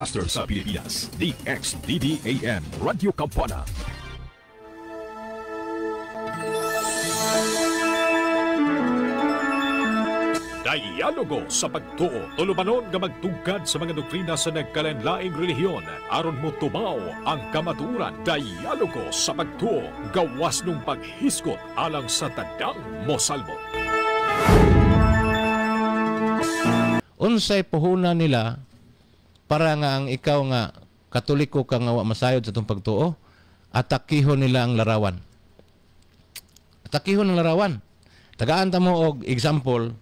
Master sa Pilipinas, DXDDAM, Radio Kampana. Dialogo sa pagtuo, tulumanon nga magtugkad sa mga doktrina sa nagkalain-laing relihiyon aron mo tumaw ang kamaturan. Dialogo sa pagtuo, gawas nung paghiskot alang sa tadang mosalmo. Unsay puhunan nila para nga ang ikaw nga Katoliko ka nga masayod sa itong pagtuo, atakihon nila ang larawan. Atakihon ang larawan. Tagaan ta mo og example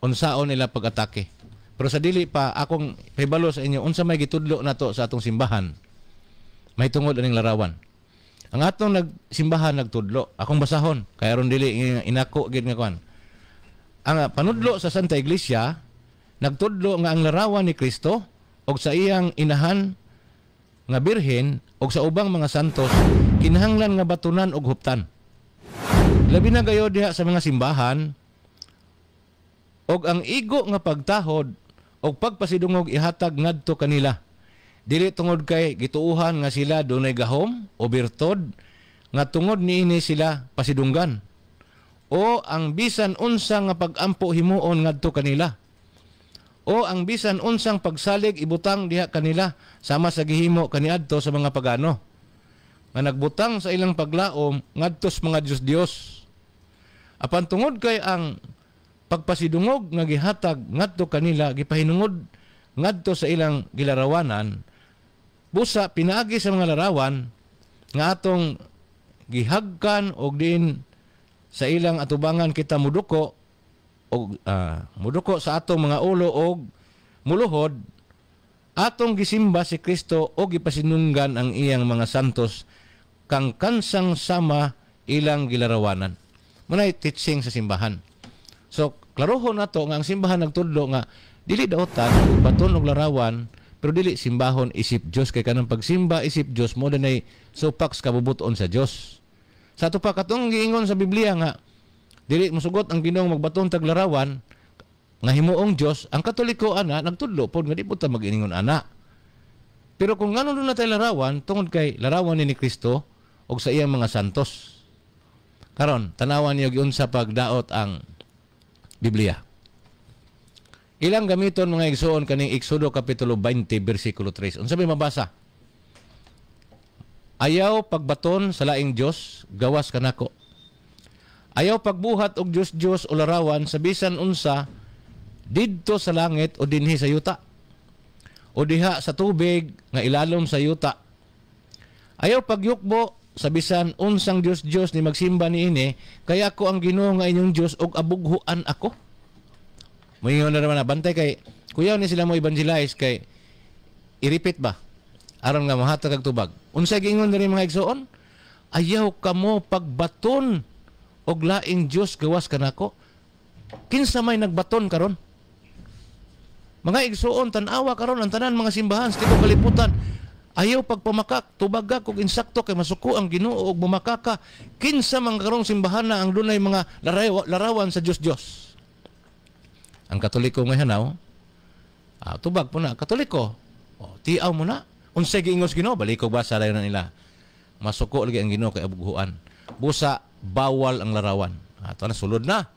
unsaon nila pag-atake. Pero sa dili pa akong pahibalo sa inyo unsa may gitudlo nato sa atong simbahan. May tungod aning larawan. Ang atong nagsimbahan nagtudlo, akong basahon kay aron dili inako gid nga kwan. Ang panudlo sa Santa Iglesia nagtudlo nga ang larawan ni Kristo og sa iyang inahan nga birhen og sa ubang mga santos kinahanglan nga batunan og huptan. Labi na gayo diha sa mga simbahan og ang igo nga pagtahod og pagpasidungog ihatag ngadto kanila. Dili tungod kay gituuhan nga sila dunay gahom o birtod nga tungod niini sila pasidunggan o ang bisan unsa nga pagampo himuon ngadto kanila o ang bisan unsang pagsalig ibutang diha kanila sama sa gihimo kaniadto sa mga pagano nga nagbutang sa ilang paglaom ngadto sa mga Dios. Apan tungod kay ang pagpasidungog nga gihatag ngadto kanila gipahinungod ngadto sa ilang gilarawanan, busa pinaagi sa mga larawan nga atong gihagkan og din sa ilang atubangan kita muduko og muduko sa atong mga ulo og muluhod, atong gisimba si Kristo og gipasinunggan ang iyang mga santos kang kansang sama ilang gilarawanan. Munay teaching sa simbahan. So, klarohon nato nga ang simbahan nagtudlo nga dili daotan baton og larawan pero dili simbahon isip Dios kay kanang pagsimba isip Dios mo dinay supaks kabubuton sa Dios. Sa ato pa katong giingon sa Biblia nga dili mosugot ang Ginoong magbaton tag larawan nga himuong Dios, ang Katoliko ana nagtudlo pod nga di pud ta mag-iningon ana. Pero kung ngano na tay larawan tungod kay larawan ni Kristo og sa iyang mga santos. Karon tanawan niyo giunsa pagdaot ang Biblia. Ilang gamiton mga igsoon kaning Exodo kapitulo 20 bersikulo 3. Unsa may mabasa? Ayaw pagbaton sa laing Dios, gawas kanako. Ayaw pagbuhat og Dios o larawan sa bisan unsa didto sa langit o dinhi sa yuta o diha sa tubig nga ilalom sa yuta. Ayaw pagyukbo sa bisan unsang Dios ni magsimba niini, kaya ako ang Ginoo nga inyong Dios og abughuan ako. Moingon na naman na bantay kay kuyaw ni sila mo evangelize kay i-repeat ba aron nga mahatag og tubag. Unsay giingon diri mga igsoon? Ayaw kamo pagbaton og laing Dios gawas kanako. Kinsa may nagbaton karon? Mga igsoon tan-awa karon ang tanan mga simbahan sa tibok kalibutan. Ayaw pagpamakak, tubaga kung insakto kay masuko ang Ginoo og bumakaka. Kinsa man karong simbahan na ang dunay mga larawan sa Dios. Ang Katoliko may hanaw, tubag po na, Katoliko, tiaw mo na. Unsay giingos Ginoo, baliko ba sa dayon nila. Masuko lagi ang Ginoo kay abughuan. Busa bawal ang larawan. Ato na sulod na.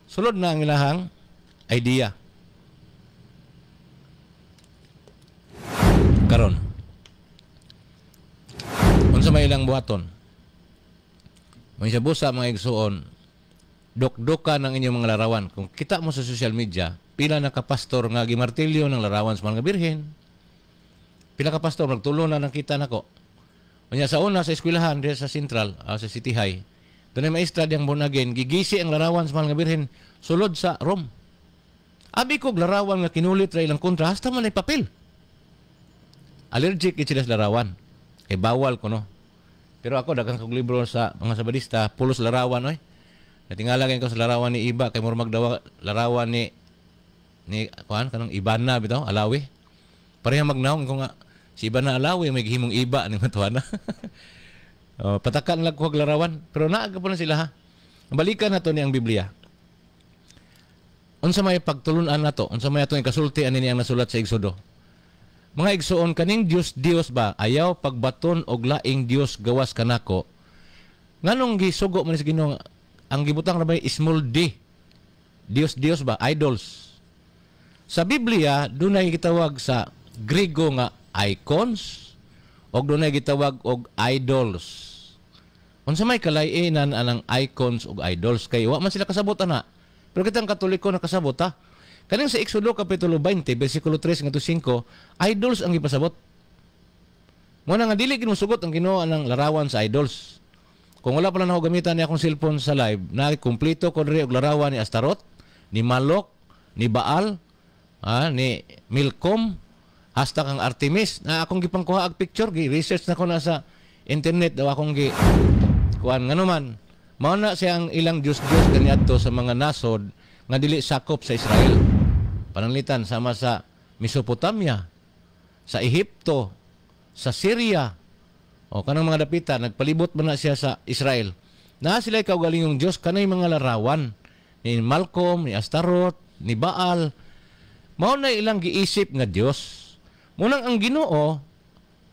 Sulod na ang ilahang idea. Karon unsa may ilang buhaton may sa busa mga igsuon dokdoka ng inyong mga larawan. Kung kita mo sa social media pila na kapastor nga gimartilyo ng larawan sa mga birhen, pila ka pastor nagtulo na ng kita nako. Unya sa una sa eskwelahan diha sa Central sa City High dunay maestra diyang bunagin gigisi ang larawan sa mga birhen sulod sa Rome. Abi kog larawan nga kinulit ra ilang kontra hasta man ay papel. Allergic sila sa larawan. Kay bawal ko no. Pero ako daghang kog libro sa mga sabadista pulos larawan oy. Natingala ko sa larawan ni Iba kay murag daw larawan ni kuan kanang Ibana bitaw Alawi. Pareha magnaong ko nga si Ibana Alawi may gihimong Iba ning matuana. Patakan lang ko og larawan pero naa pa na sila ha. Balikan nato ni ang Biblia. Unsa may pagtulunan nato? Unsa may atong ikasulti ani ang nasulat sa Exodo? Mga igsuon kaning Dios ba ayaw pagbaton og laing Dios gawas kanako. Nganong gisugo man sa Ginoo ang gibutang ra ba small d. Dios ba idols. Sa Biblia dunay gitawag sa Griego nga icons og dunay gitawag og idols. Unsa may kalay-inan anang icons ug idols kay wa man sila kasabot ana. Pero kitang Katoliko nakasabot ha. Kaning sa Exodo kapitulo 20 bersikulo 3 ngadto 5, idols ang gipasabot. Mo nga dili ginusugot ang Ginoo anang larawan sa idols. Kung wala pa lang ako gamitan ni akong cellphone sa live, na kumpleto ko diri og larawan ni Astaroth, ni Malok, ni Baal, ni Milcom, hasta ang Artemis na akong gipangkuha og picture, gi-research na ko na sa internet daw akong kuan nganuman. Mao na siya ang ilang Dios kaniadto sa mga nasod nga dili sakop sa Israel. Pananglitan sama sa Mesopotamia, sa Ehipto, sa Syria. O kanang mga dapita nagpalibot man na siya sa Israel. Na sila kaugalingong Dios kanay mga larawan ni Malcolm, ni Astaroth, ni Baal. Mao na ilang giisip nga Dios. Munang ang Ginoo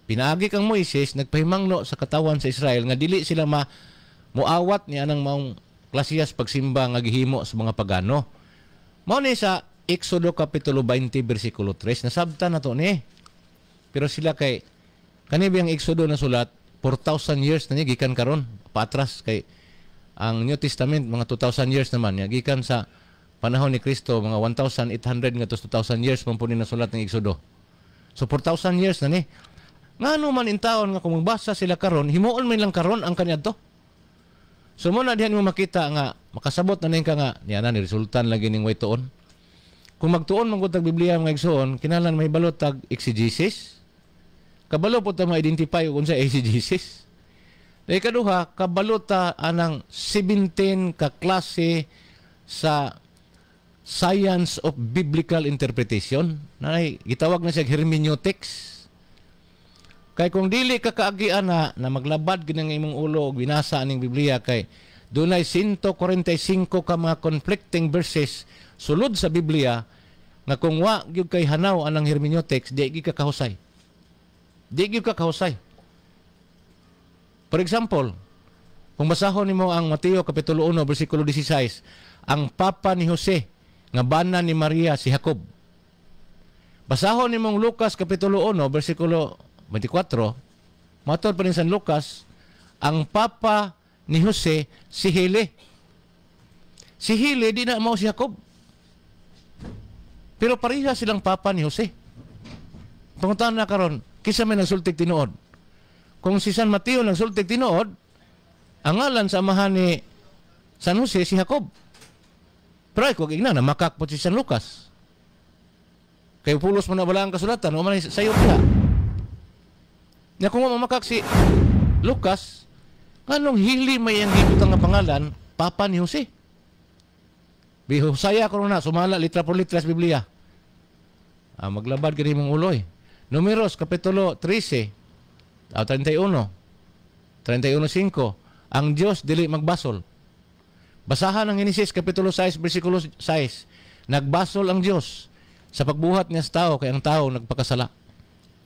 pinaagi kang Moises nagpahimangno sa katawan sa Israel nga dili sila muawat ni anang maong klasiyas pagsimba nga gihimo sa mga pagano. Mao ni sa Exodo kapitulo 20 bersikulo 3 nasabtan nato ni. Pero sila kay kani biyang Exodo na sulat 4,000 years na niya gikan karon paatras kay ang New Testament mga 2,000 years naman niya gikan sa panahon ni Kristo mga 1,800 nga 2,000 years man po ni nasulat ng Exodo. So 4,000 years na ni. Ngano man in taon nga kung magbasa sila karon himuon man lang karon ang kaniadto. So mo na dihan mo makita nga makasabot na ning ka nga niya na ni resultan lagi ning way tuon. Kung magtuon man gud tag Biblia mga igsoon kinahanglan mahibalo tag exegesis. Kabalo po ta ma-identify kung sa exegesis. Dahil kaduha, kabalo ta anang 17 ka klase sa science of biblical interpretation. Gitawag na siya hermeneutics. Kay kung dili ka kaagian na maglabad ginang imong ulo og binasa aning Biblia kay dunay 145 ka mga conflicting verses sulod sa Biblia nga kung wa gyud kay hanaw anang hermeneutics di gyud ka kahusay. Di gyud ka kahusay. For example, kung basahon nimo ang Mateo kapitulo 1 bersikulo 16, ang papa ni Jose nga bana ni Maria si Jacob. Basahon nimong Lucas kapitulo 1 bersikulo 24, matod pa rin San Lucas, ang papa ni Jose si Heli. Si Heli di na mao si Jacob. Pero pareha silang papa ni Jose. Tungutan na karon, kisa may nagsultig tinuod. Kung si San Mateo nagsultig tinuod, ang ngalan sa amahan ni San Jose si Jacob. Pero ay kung igna na makakpot si San Lucas. Kay pulos mo na bala ang kasulatan, o man sayo diha. Na kung mamakak si Lucas, anong hili may ang gibutang nga pangalan, papa ni Jose. Bihusaya ko na, sumala litra por litra sa Biblia. Maglabad ka rin mong uloy. Numeros, kapitulo 13, 31, 31:5, ang Diyos dili magbasol. Basahan ang Genesis, kapitulo 6, versikulo 6, nagbasol ang Diyos sa pagbuhat niya sa tao, kay ang tao nagpakasala.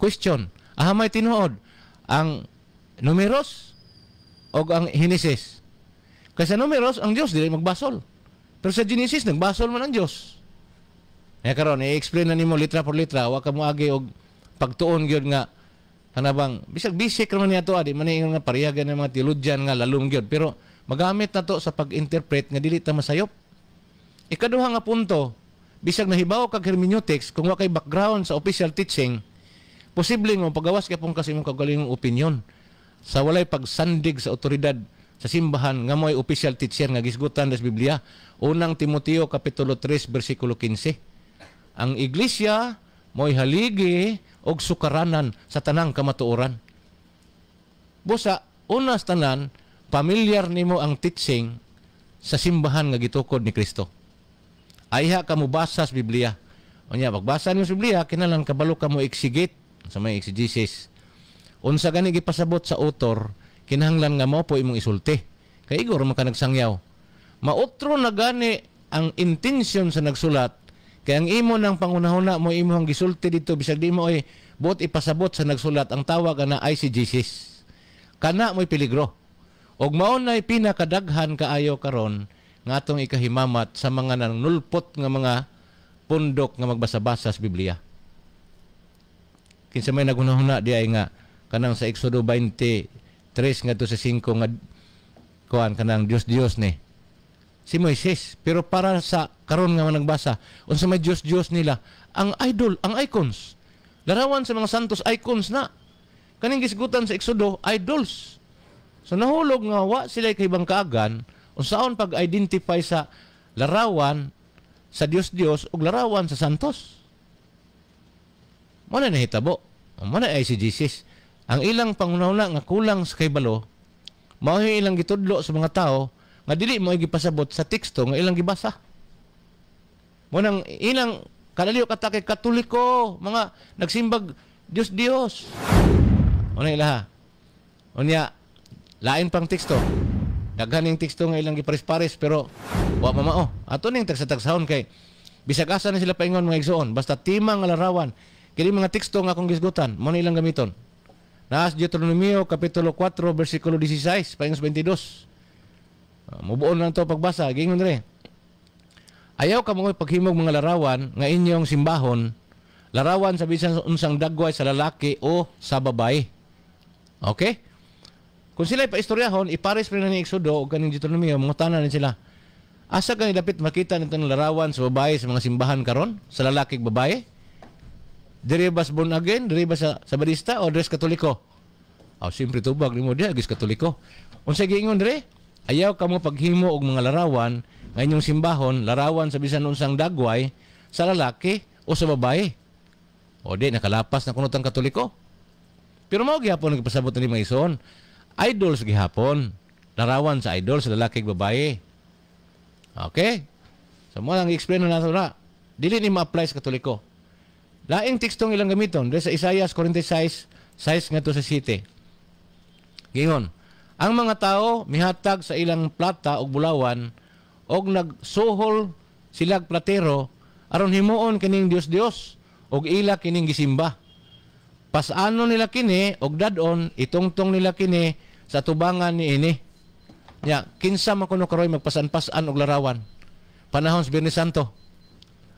Question, may tinuod ang Numeros o ang Genesis? Kasi sa Numeros, ang Diyos dili magbasol. Pero sa Genesis, nagbasol man ang Diyos. Karon i-explain na nimo litra por litra, wa ka moagi og pagtuon gyud nga kanabang bisag basic naman niya to adi man nga parehagan ng mga theologian nga lalong gyud pero magamit na to sa pag-interpret nga dili ta masayop. Ikaduha nga punto, bisag nahibaw kag hermeneutics kung wa kay background sa official teaching, posible mo pagawas kay pong kasi mong kagalingong opinion sa walay pagsandig sa otoridad sa simbahan nga mo'y official teacher nga gisgutan sa Biblia. Unang Timoteo kapitulo 3 bersikulo 15. Ang iglesia mo'y haligi og sukaranan sa tanang kamatuoran. Busa, unas tanan, pamilyar nimo ang teaching sa simbahan nga gitukod ni Kristo. Ayha ka mo basa sa Biblia. Unya, pagbasa niyo sa Biblia, kinahanglan kabalo ka mo exegete sa may exegesis. Unsa gani gipasabot sa author, kinahanglan nga mo po imong isulti. Kay igor man ka nagsangyaw. Maotro na gani ang intention sa nagsulat, Kaya ang imo ng pangunahuna mo imong gisulti dito bisag di mo ay buot ipasabot sa nagsulat ang tawag na eisegesis. Kana mo'y peligro. Og mao nay pinakadaghan kaayo karon nga atong ikahimamat sa mga nanulpot nga mga pundok nga magbasa-basa sa Biblia. Kinsa may nagunahuna di ay nga kanang sa Exodo 23 ngadto sa 5 nga kuan kanang Dios ni si Moises, pero para sa karon nga nagbasa unsa may Diyos nila ang idol, ang icons, larawan sa mga santos icons na kaning gisgutan sa Exodo idols. So nahulog nga wa sila kay ibang kaagan unsaon pag-identify sa larawan sa Diyos ug larawan sa santos. Mo na nahitabo, mo na ay si Jesus. Ang ilang pangunahuna nga kulang sa kaybalo mao ilang gitudlo sa mga tao nga dili mo gipasabot sa teksto nga ilang gibasa. Mo nang ilang kadaliw katake Katoliko, mga nagsimbag Dios. Una ilaha. Unya lain pang teksto. Daghan ning teksto nga ilang gipares-pares pero wa mamao. Ato ning tagsa-tagsahon kay bisag asa na sila paingon mga igsoon basta timang nga larawan kini mga teksto nga akong gisgutan mo na ilang gamiton. Naas Deuteronomio kapitulo 4 bersikulo 16 paingon 22. Mubuon lang to pagbasa, gingon re. Ayaw ka mga paghimog mga larawan nga inyong simbahon, larawan sa bisan unsang dagway sa lalaki o sa babae. Okay? Kung sila ipaistoryahon, ipares pa ni Exodo o kaning Deuteronomio, mga tanan sila. Asa ka dapit makita nitong larawan sa babae sa mga simbahan karon, sa lalaki ug babae? Dire ba born again, dire ba sa Badista o dress Katoliko? Siyempre tubag nimo di agis Katoliko. Unsa giingon dire? Ayaw ka mo paghimo og mga larawan nga inyong simbahon, larawan sa bisan unsang dagway sa lalaki o sa babae. O di nakalapas na kunutang Katoliko. Pero mao gihapon nagpasabot ni mga ison. Idols gihapon. Larawan sa idol sa lalaki ug babae. Okay? So mo lang i-explain na nato na. Dili ni ma-apply sa Katoliko. Laing tekstong ilang gamiton sa Isaiah 46 6 ngadto sa 7. Gingon, ang mga tao mihatag sa ilang plata o bulawan og nagsuhol silag platero aron himuon kining Dios og ila kining gisimba. Pasano nila kini og dadon itungtong nila kini sa tubangan ni ini. Ya, kinsa man kuno karoy magpasan-pasan og larawan. Panahon sa Biyernes Santo.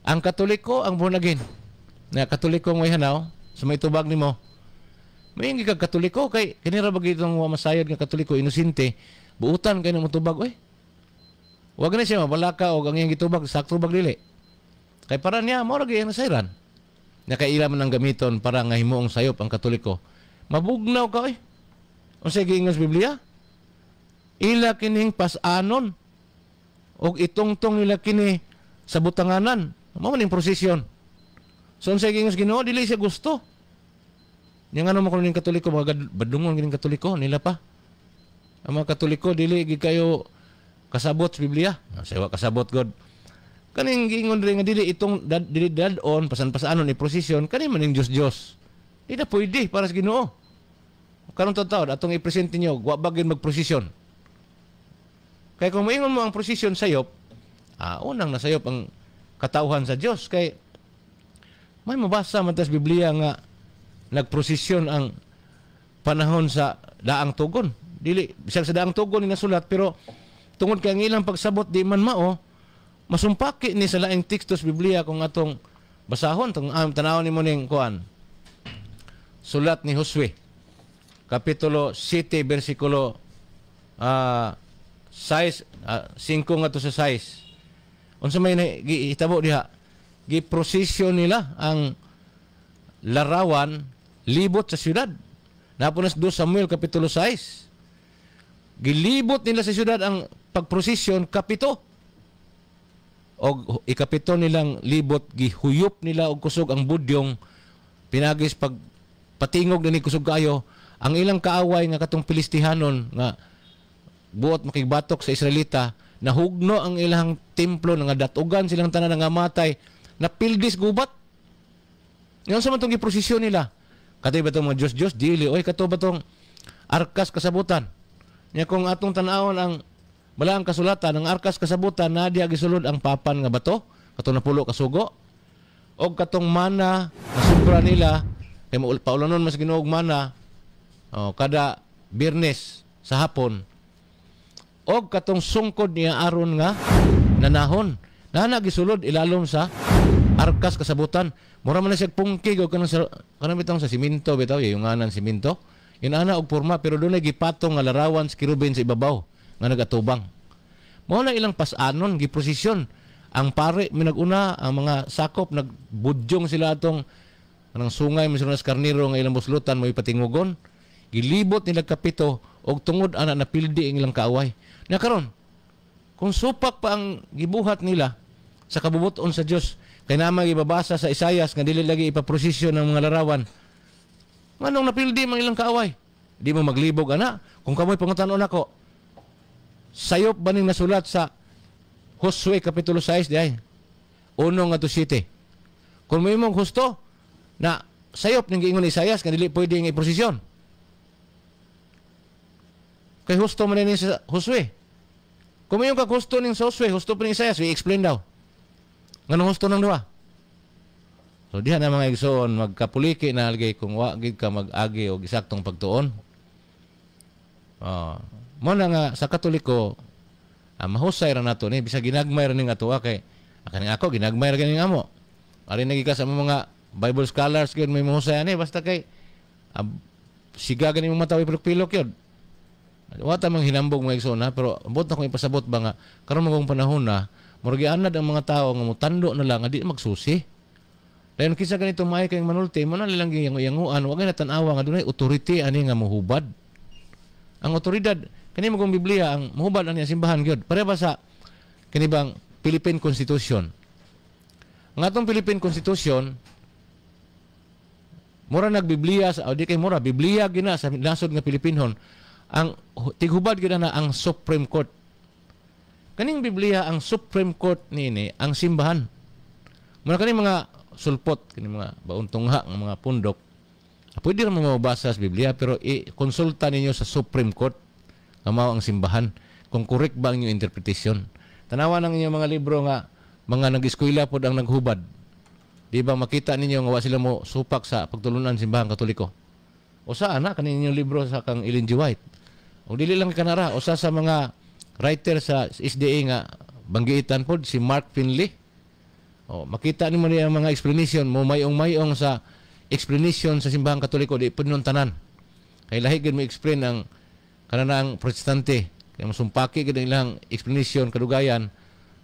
Ang Katoliko ang bunagin. Na Katoliko mo hanaw sa may tubag nimo. May hindi ka Katoliko kay kinira bagi itong masayod nga Katoliko inosente buutan kay nang mutubag oy. Wag na siya mabalaka og ang iyang gitubag sakto bag dili. Kay para niya mao lagi ang nasayran. Nakaila man ang gamiton para nga himuong sayop ang Katoliko. Mabugnaw ka oy. Unsa giingon sa Biblia? Ila kining pasanon og itungtong nila kini sa butanganan. Mao man ning prosesyon. So unsa giingon sa Ginoo dili siya gusto. Yang ano mo kuning Katoliko mga badungon kining Katoliko nila pa. Ang mga Katoliko dili gid kayo kasabot sa Biblia. Sayo kasabot God. Kaning giingon rin nga dili itong dili dadon pasan-pasanon ni prosesyon kani man ning Dios. Di na pwede para sa Ginoo. Karon taon atong i-present ninyo wa bagin magprosesyon. Kay kung moingon mo ang prosesyon sayop, unang nasayop ang katawhan sa Dios kay may mabasa man ta sa Biblia nga nagprosesyon ang panahon sa daang tugon. Dili bisag sa daang tugon ni nasulat pero tungod kay ang ilang pagsabot di man mao masumpaki ni sa laing teksto sa Biblia kung atong basahon tong tanawon nimo ning kuan. Sulat ni Josue kapitulo 7 bersikulo 5 ngadto sa 6. Unsa may gihitabo diha? Giprosesyon nila ang larawan libot sa syudad. Napunas 2 Samuel kapitulo 6. Gilibot nila sa syudad ang pagprosesyon kapito. Og ikapito nilang libot gihuyop nila og kusog ang budyong pinagis pag patingog ni kusog kayo ang ilang kaaway nga katong Pilistihanon nga buot makigbatok sa Israelita nahugno ang ilang templo nga datugan silang tanan nga matay na pildis gubat. Ngayon sa man itong giprosesyon nila. Katoy ba itong mga Diyos? Dili. Oy, kato ba itong arkas kasabutan? Nya kung atong tanawon ang balaang kasulatan, ang arkas kasabutan, na diya gisulod ang papan nga bato, kato napulo kasugo. og katong mana na sobra nila kay paulanon mas Ginoo og mana kada Biyernes sa hapon og katong sungkod niya aron nga nanahon na gisulod ilalom sa arkas kasabutan. Mura man na siya pungkig o kanang bitong sa siminto bitaw yung anan siminto yun ana og porma pero doon ay gipatong nga larawan sa kirubin sa ibabaw nga nagatubang. Mao na ilang pasanon giprosesyon ang pare minaguna ang mga sakop nagbudyong sila atong anang sungay misunas karniro nga ilang buslutan mo ipatingugon gilibot nila kapito og tungod ana napildi ang ilang kaaway. Na karon kung supak pa ang gibuhat nila sa kabubuton sa Dios kay naman ibabasa sa Isayas nga dili lagi ipaprosesyon ng mga larawan. Nganong napildi mang ilang kaaway? Di mo maglibog ana kung kamoy pangutan-on ako. Sayop ba ning nasulat sa Josue Kapitulo 6 diay. 1-7. Kung may mong husto na sayop ning giingon ni Isayas nga dili pwede nga iprosesyon. Kay husto man ni sa Josue. Kung may ka husto ning sa Josue, husto pa ni Isayas, i-explain daw. Nganong husto nang duha? So diha na mga igsoon magkapuliki na algay kung wa gid ka mag-agi og isaktong pagtuon. Mo na nga sa Katoliko mahusay ra nato ni bisag ginagmay ra ning atoa kay kaning ako ginagmay ra ganing amo. Ari nagi ka sa mga Bible scholars gyud may mahusay ani basta kay siga ganing matawi pilok-pilok yun. Wa ta mang hinambog mga igsoon ha pero ambot na kong ipasabot ba nga karon magong panahon na murag anad ang mga tao nga mutando na lang di magsusi. Dayon kisa ganito may kay manulti mo na nilang yanguan wa na tan-awa nga dunay authority ani nga mohubad. Ang otoridad kani magong Biblia ang mohubad ani simbahan gyud. Pare ba sa kini bang Philippine Constitution. Ang atong Philippine Constitution mura nagbiblia sa di kay mura Biblia gina sa nasod nga Pilipinon ang tighubad gyud na ang Supreme Court. Kaning Biblia ang Supreme Court nini ang simbahan. Muna kani mga sulpot kini mga bauntungha nga mga pundok. Pwede ra mo mabasa sa Biblia pero i-konsulta ninyo sa Supreme Court nga mao ang simbahan kung correct ba ang inyong interpretation. Tanawan ang inyong mga libro nga mga nag-eskwela pod ang naghubad. Di ba makita ninyo nga wa sila mo supak sa pagtulunan simbahan Katoliko. Usa ana kani inyong libro sa kang Ellen G. White. O dili lang kanara usa sa mga writer sa SDA nga banggiitan pod si Mark Finley. O makita nimo niya ang mga explanation mo mayong sa explanation sa simbahan Katoliko di pud nun tanan. Kay lahi gid mo explain ang kanang protestante kay masumpaki gid ilang explanation kadugayan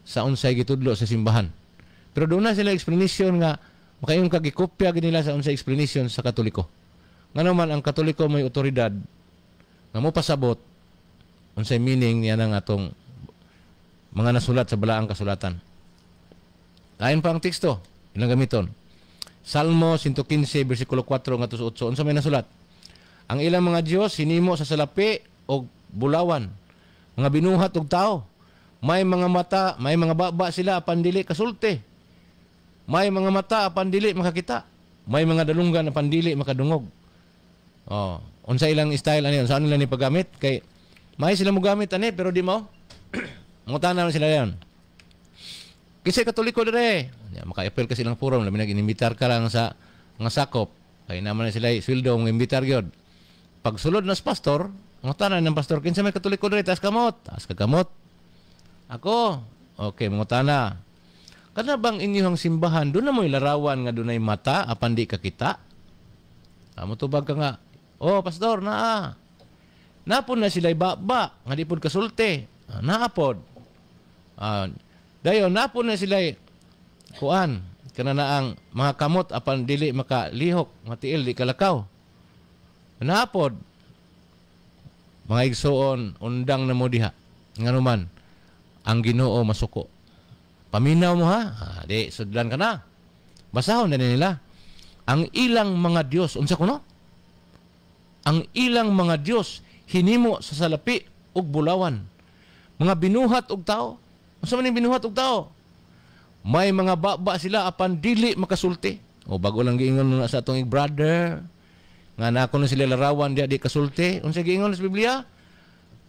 sa unsay gitudlo sa simbahan. Pero doon na sila explanation nga makayon kagikopya gid nila sa unsay explanation sa Katoliko. Ngano man ang Katoliko may otoridad nga mo pasabot unsay meaning niya ng atong mga nasulat sa balaang kasulatan. Kain pa ang teksto ilang gamiton. Salmo 115 bersikulo 4 ngadto sa 8 unsa may nasulat? Ang ilang mga Dios hinimo sa salapi og bulawan, mga binuhat og tao. May mga mata, may mga baba sila apan dili kasulti. May mga mata apan dili makakita. May mga dalunggan apan dili makadungog. Unsa ilang style ani unsa nila ni paggamit kay may sila mo gamit ani pero di mo. Mangutana na sila yan. Kasi Katoliko dire, maka-appeal kasi lang forum, labi nag-inimbitar ka lang sa mga sakop. Kaya naman na sila sweldo ng imbitar gyud. Pag sulod na sa pastor, ang tanan ng pastor, kinsa may Katoliko dire, taas kamot. Taas kagamot. Ako, okay, mga tana. Kana bang inyong simbahan, doon na mo ilarawan nga doon ay mata, apan di kakita? Matubag ka nga, pastor, napon na sila'y baba, nga di pod kasulti. Naapod. Dayon napon na sila kuan kana na ang mga kamot apan dili makalihok matiil di kalakaw. Napod mga igsoon undang na mo diha nganuman ang Ginoo masuko. Paminaw mo ha? Di sudlan ka na. Basahon na nila. Ang ilang mga Dios unsa kuno? Ang ilang mga Dios hinimo sa salapi ug bulawan. Mga binuhat og tao. Unsa man ning binuhat og tao? May mga baba sila apan dili makasulti. O bago lang giingon na sa atong brother nga nako na sila larawan di kasulti. Unsa giingon sa Biblia?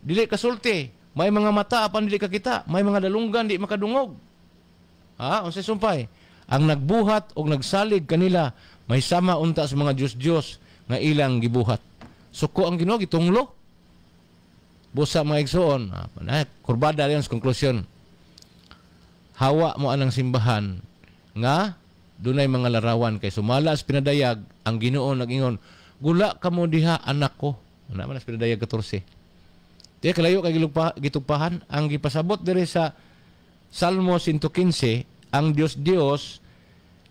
Dili kasulti. May mga mata apan dili kakita. May mga dalunggan di makadungog. Unsa sumpay? ang nagbuhat o nagsalig kanila may sama unta sa mga Diyos-Diyos nga ilang gibuhat. Suko ang Ginoo gitunglo. Busa mga igsoon, kurbada yan sa konklusyon. Hawa mo anang simbahan nga dunay mga larawan kay sumala sa pinadayag ang Ginoo nag-ingon, gula ka mo diha anak ko. Ana man sa pinadayag 14. Di kalayo kay gitugpahan ang gipasabot diri sa Salmo 115, ang Dios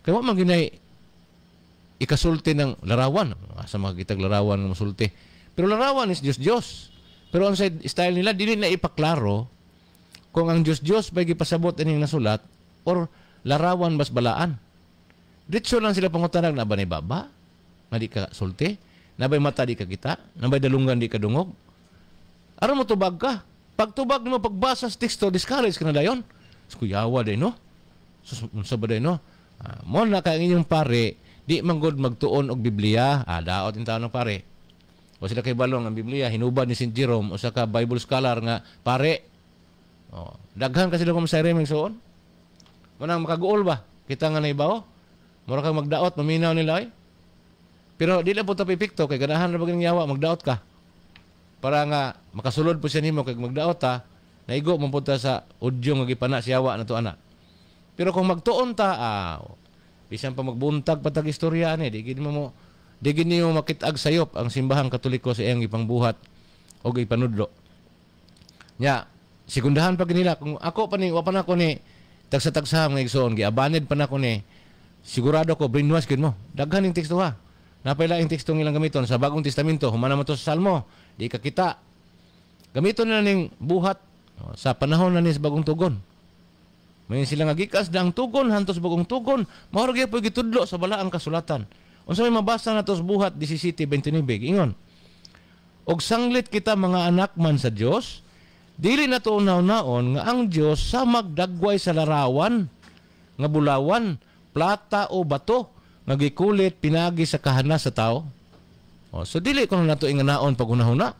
kay wa man ginay ikasulti ng larawan. Asa makakitag larawan nga masulti. Pero larawan is Dios. Pero ang style nila dili na ipaklaro kung ang Dios bay gipasabot ining nasulat or larawan bas balaan. Ditso lang sila pangutanag na ba ni baba? Nga di ka sulti? Nabay mata di ka kita? Nabay dalungan di ka dungog? Aron mo tubag ka? Pag tubag mo pagbasa sa teksto, discourage ka na dayon. Kuyawa day no? Sa ba day no? Mo na kay inyong pare, di manggod magtuon og Biblia. Daot yung tao ng pare. O sila kay balong ang Biblia, hinubad ni St. Jerome o sa ka Bible scholar nga pare. Daghan kasi sila kung masayri magsuon. Manang makaguol ba? Kita nga na ibaw. Mura kang magdaot, maminaw nila eh. Pero di lang po ito pipikto, kay ganahan na bagay yawa, magdaot ka. Para nga makasulod po siya nimo kay magdaot ta, naigo mapunta sa udyong nga gipana si yawa na to anak. Pero kung magtuon ta, bisan pa magbuntag patag istorya ni, di gini mo makitag sayop ang simbahang Katoliko sa iyang ipangbuhat o ipanudlo. Nya, sigundahan pa nila kung ako pa ni wapan ako ni tagsa-tagsa nga igsoon giabanid pa nako ni sigurado ko brainwash gid mo. Daghan ning teksto ha. Napay laing teksto ilang gamiton sa Bagong Testamento, humana mo to sa Salmo, di ka kita. Gamiton na ning buhat sa panahon na ni sa Bagong Tugon. May sila nga gikas dang tugon hantos Bagong Tugon, mao ra gyud gitudlo sa balaang kasulatan. Unsa may mabasa nato sa buhat 17:29 ingon. Og sanglit kita mga anak man sa Dios, dili na to unaw-naon nga ang Dios sa magdagway sa larawan nga bulawan, plata o bato nga gikulit pinagi sa kahanas sa tao. So dili ko na to inganaon pag hunahuna.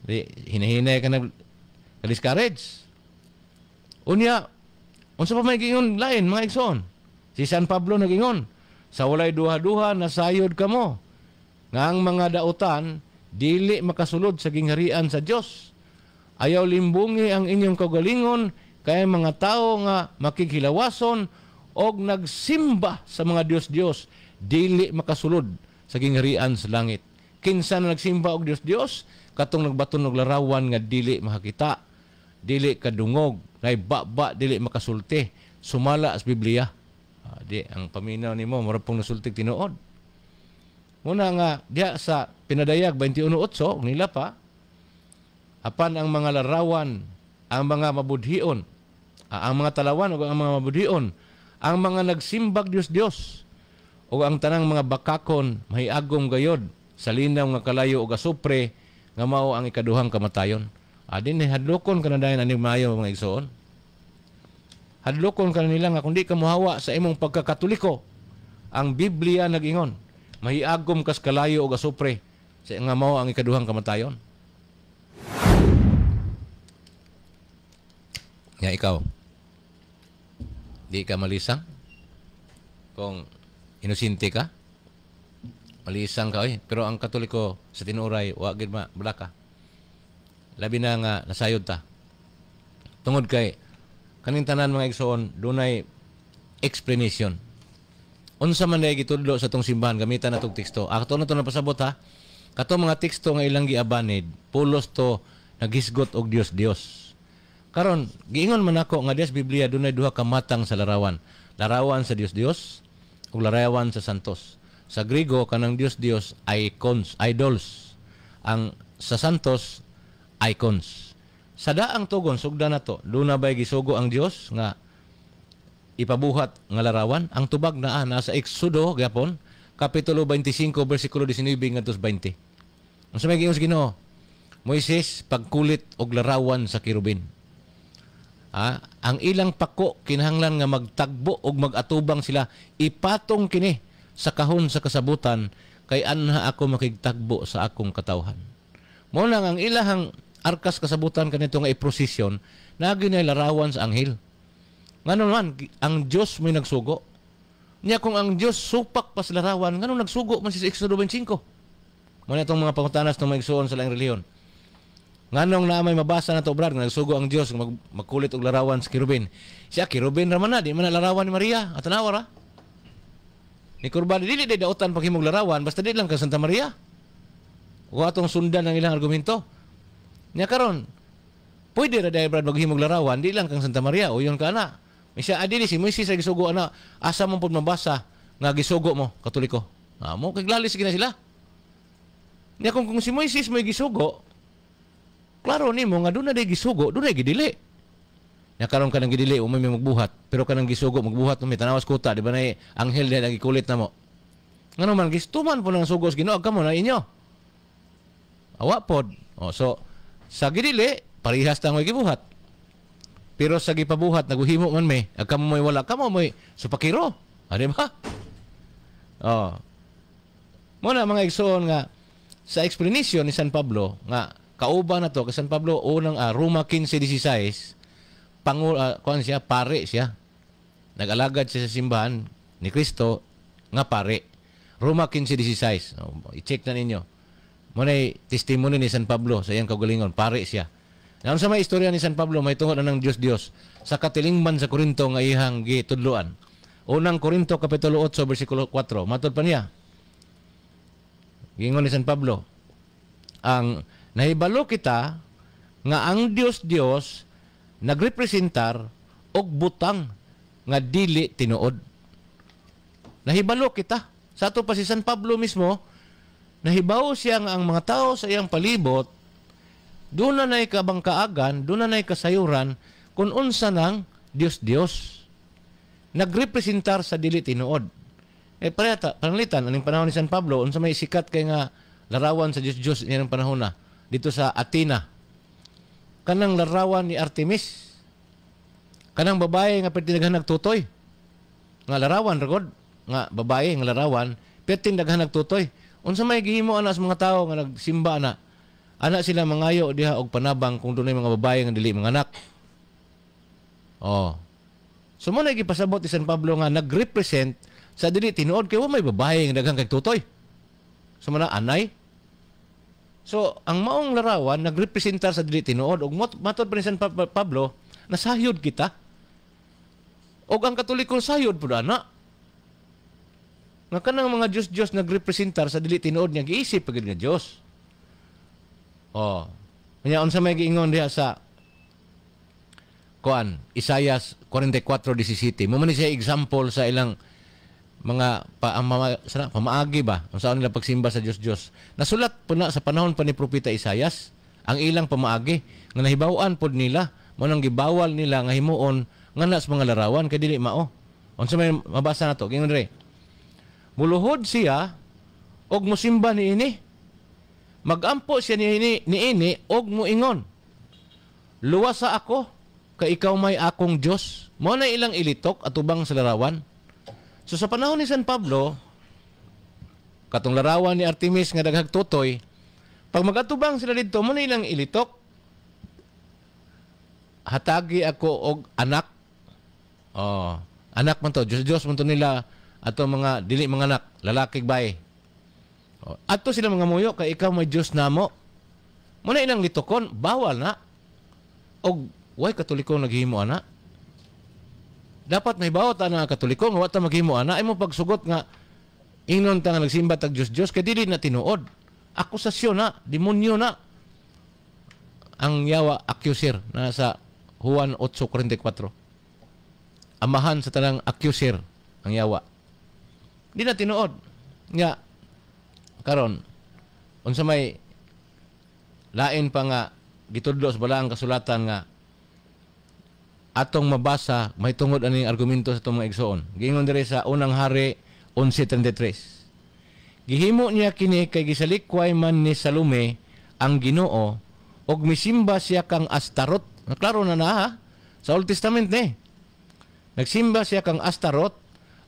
Hinahinay ka discourage. Unya, unsa pa may gingon lain mga igsoon? Si San Pablo nagingon, sa walay duha-duha nasayod kamo nga ang mga dautan dili makasulod sa gingharian sa Dios. Ayaw limbungi ang inyong kaugalingon kay mga tao nga makikhilawason og nagsimba sa mga Dios dili makasulod sa gingharian sa langit. Kinsa na nagsimba og Dios katong nagbaton og larawan nga dili makakita, dili kadungog, nay baba dili makasulti, sumala sa Biblia. Di ang paminaw nimo mura pong nasultig tinuod. Muna nga diya sa pinadayag 21:8 nila pa apan ang mga larawan, ang mga mabudhion, ang mga talawan ug ang mga mabudhion, ang mga nagsimbag Dios o ang tanang mga bakakon mahiagom gayod sa linaw nga kalayo o gasupre nga mao ang ikaduhang kamatayon. Adin hadlokon ka na dayon ani maayo mga igsoon. Hadlokon ka na nila nga kundi ka mohawa sa imong pagkakatoliko. Ang Biblia nag-ingon, mahiagom kas kalayo o gasupre sa nga mao ang ikaduhang kamatayon. Nga ikaw, di ka malisang? Kung inosente ka? Malisang ka, pero ang Katoliko sa tinuray, wagid blaka. Labi na nga nasayod ta. Tungod kay kaning tanan mga igsoon, dunay explanation. Unsa man day gitudlo sa tong simbahan gamitan natong teksto. Ato na to napasabot ha. Kato mga teksto nga ilang giabanid, pulos to naghisgot og Dios. Karon giingon man ako nga des Biblia dunay duha ka matang sa larawan. Larawan sa Dios ug larawan sa santos. Sa Griego kanang Dios icons, idols. Ang sa santos icons. Sa daang tugon sugda na to, doon na ba'y gisugo ang Dios nga ipabuhat nga larawan? Ang tubag na nasa Exodo gyapon, kapitulo 25 bersikulo 19 ngadto 20. Ang sumay giingon sa Ginoo, Moises pagkulit og larawan sa kirubin. Ang ilang pako kinahanglan nga magtagbo og magatubang sila, ipatong kini sa kahon sa kasabutan kay anha ako makigtagbo sa akong katawhan. Mo lang ang ilahang arkas kasabutan kanito nga iprosesyon, naginay larawan sa anghel. Ngano man ang Dios may nagsugo. Nya kung ang Dios supak pas larawan, ngano nagsugo man si Exodo 25? Mo na itong mga pangutanas ng mga igsoon sa laing relihiyon. Nganong na may mabasa na to brad nga nagsugo ang Dios magkulit og larawan sa kirubin. Siya kirubin ra man na, di man na larawan ni Maria. At tanawa ra. Ni kurban dili day dautan paghimog larawan basta di lang ka Santa Maria. O atong sundan ang ilang argumento. Nya karon, pwede ra day brad maghimog larawan di lang kang Santa Maria o yon ka na. Siya adili si Moises sa gisugo ana, asa man pud mabasa nga gisugo mo Katoliko. Mo kay glalis gina sila. Nya kung si Moises may gisugo, klaro nimo nga doon na day gisugo, doon na gidili. Nya karon ka nang gidili umay magbuhat, pero ka nang gisugo magbuhat mo tanawas kuta, di ba na anghel na gikulit na mo. Ngano man gistuman po ng sugos Ginoo kamo na inyo. Awa pod. So sa gidili parehas ta mo gibuhat. Pero sa gipabuhat naguhimo man may, agkamo may wala kamo may supakiro. Di ba? Muna mga igsoon nga sa explanation ni San Pablo nga kauban na to kay San Pablo unang Roma 15:16 kuan siya pare siya. Nag-alagad siya sa simbahan ni Kristo nga pare. Roma 15:16. I-check na ninyo. Muna testimony ni San Pablo sa iyang kaugalingon, pare siya. Naon sa may istorya ni San Pablo may tungod na ng Dios sa katilingban sa Korinto nga ihang gitudloan. Unang Korinto kapitulo 8 bersikulo 4. Matod pa niya. Gingon ni San Pablo, ang nahibalo kita nga ang Dios nagrepresentar og butang nga dili tinuod. Nahibalo kita. Sa ato pa si San Pablo mismo, nahibaw siya nga ang mga tao sa iyang palibot doon na na'y kabangkaagan, doon na na'y kasayuran, kung unsa ng Diyos. Nagrepresentar sa dili tinuod. Panglitan, aning panahon ni San Pablo, unsa may sikat kay nga larawan sa Diyos niya ng panahon na, dito sa Athena. Kanang larawan ni Artemis. Kanang babae nga pertinaghan nagtutoy. Nga larawan, ragod, nga babae nga larawan, pertinaghan nagtutoy. Unsa may gihimo ana sa mga tao nga nagsimba na, anak sila mangayo diha og panabang kung dunay mga babae nga dili mga anak. So mo na gipasabot ni San Pablo nga nagrepresent sa dili tinuod kay wa may babae nga daghang kay tutoy. So man anay. So ang maong larawan nagrepresentar sa dili tinuod ug matod pa ni San Pablo nasayod kita. Og ang Katoliko sayod pud ana. Nga kanang mga Diyos nagrepresentar sa dili tinuod niya giisip pagid nga Dios. Kanya unsa may giingon diha sa Isaias 44:17. Mo man siya example sa ilang mga pamaagi ba unsa nila pagsimba sa Dios. Nasulat po na sa panahon pa ni propeta Isaias ang ilang pamaagi nga nahibaw-an pod nila mo nang gibawal nila nga himuon nga na sa mga larawan kay dili mao. Unsa may mabasa nato? Gingon dire. Muluhod siya og mosimba niini. Magampo siya niini og muingon. Luwasa ako kay ikaw may akong Dios. Mao na ilang ilitok atubang sa larawan. So sa panahon ni San Pablo, katong larawan ni Artemis nga daghang tutoy, pag magatubang sila didto mo na ilang ilitok. Hatagi ako og anak. Anak man to, Dios man to nila ato mga dili mga anak, lalaki bae. Ato sila mga muyo kay ikaw may Dios namo. Muna ilang litokon, bawal na. Og way Katoliko naghimo ana. Dapat may bawat ana Katoliko nga wa ta maghimo ana ay mo pagsugot nga ingnon ta nga nagsimba tag Dios kay dili na tinuod. Akusasyon na, demonyo na. Ang yawa accuser na sa Juan 8:44. Amahan sa tanang accuser ang yawa. Di na tinuod. Nga karon unsa may lain pa nga gitudlo sa balaang kasulatan nga atong mabasa may tungod aning argumento sa itong mga igsoon. Giingon diri sa unang Hari 11:33. Gihimo niya kini kay gisalikway man ni Salome ang Ginoo og misimba siya kang Astarot. Klaro na sa Old Testament ni. Nagsimba siya kang Astarot,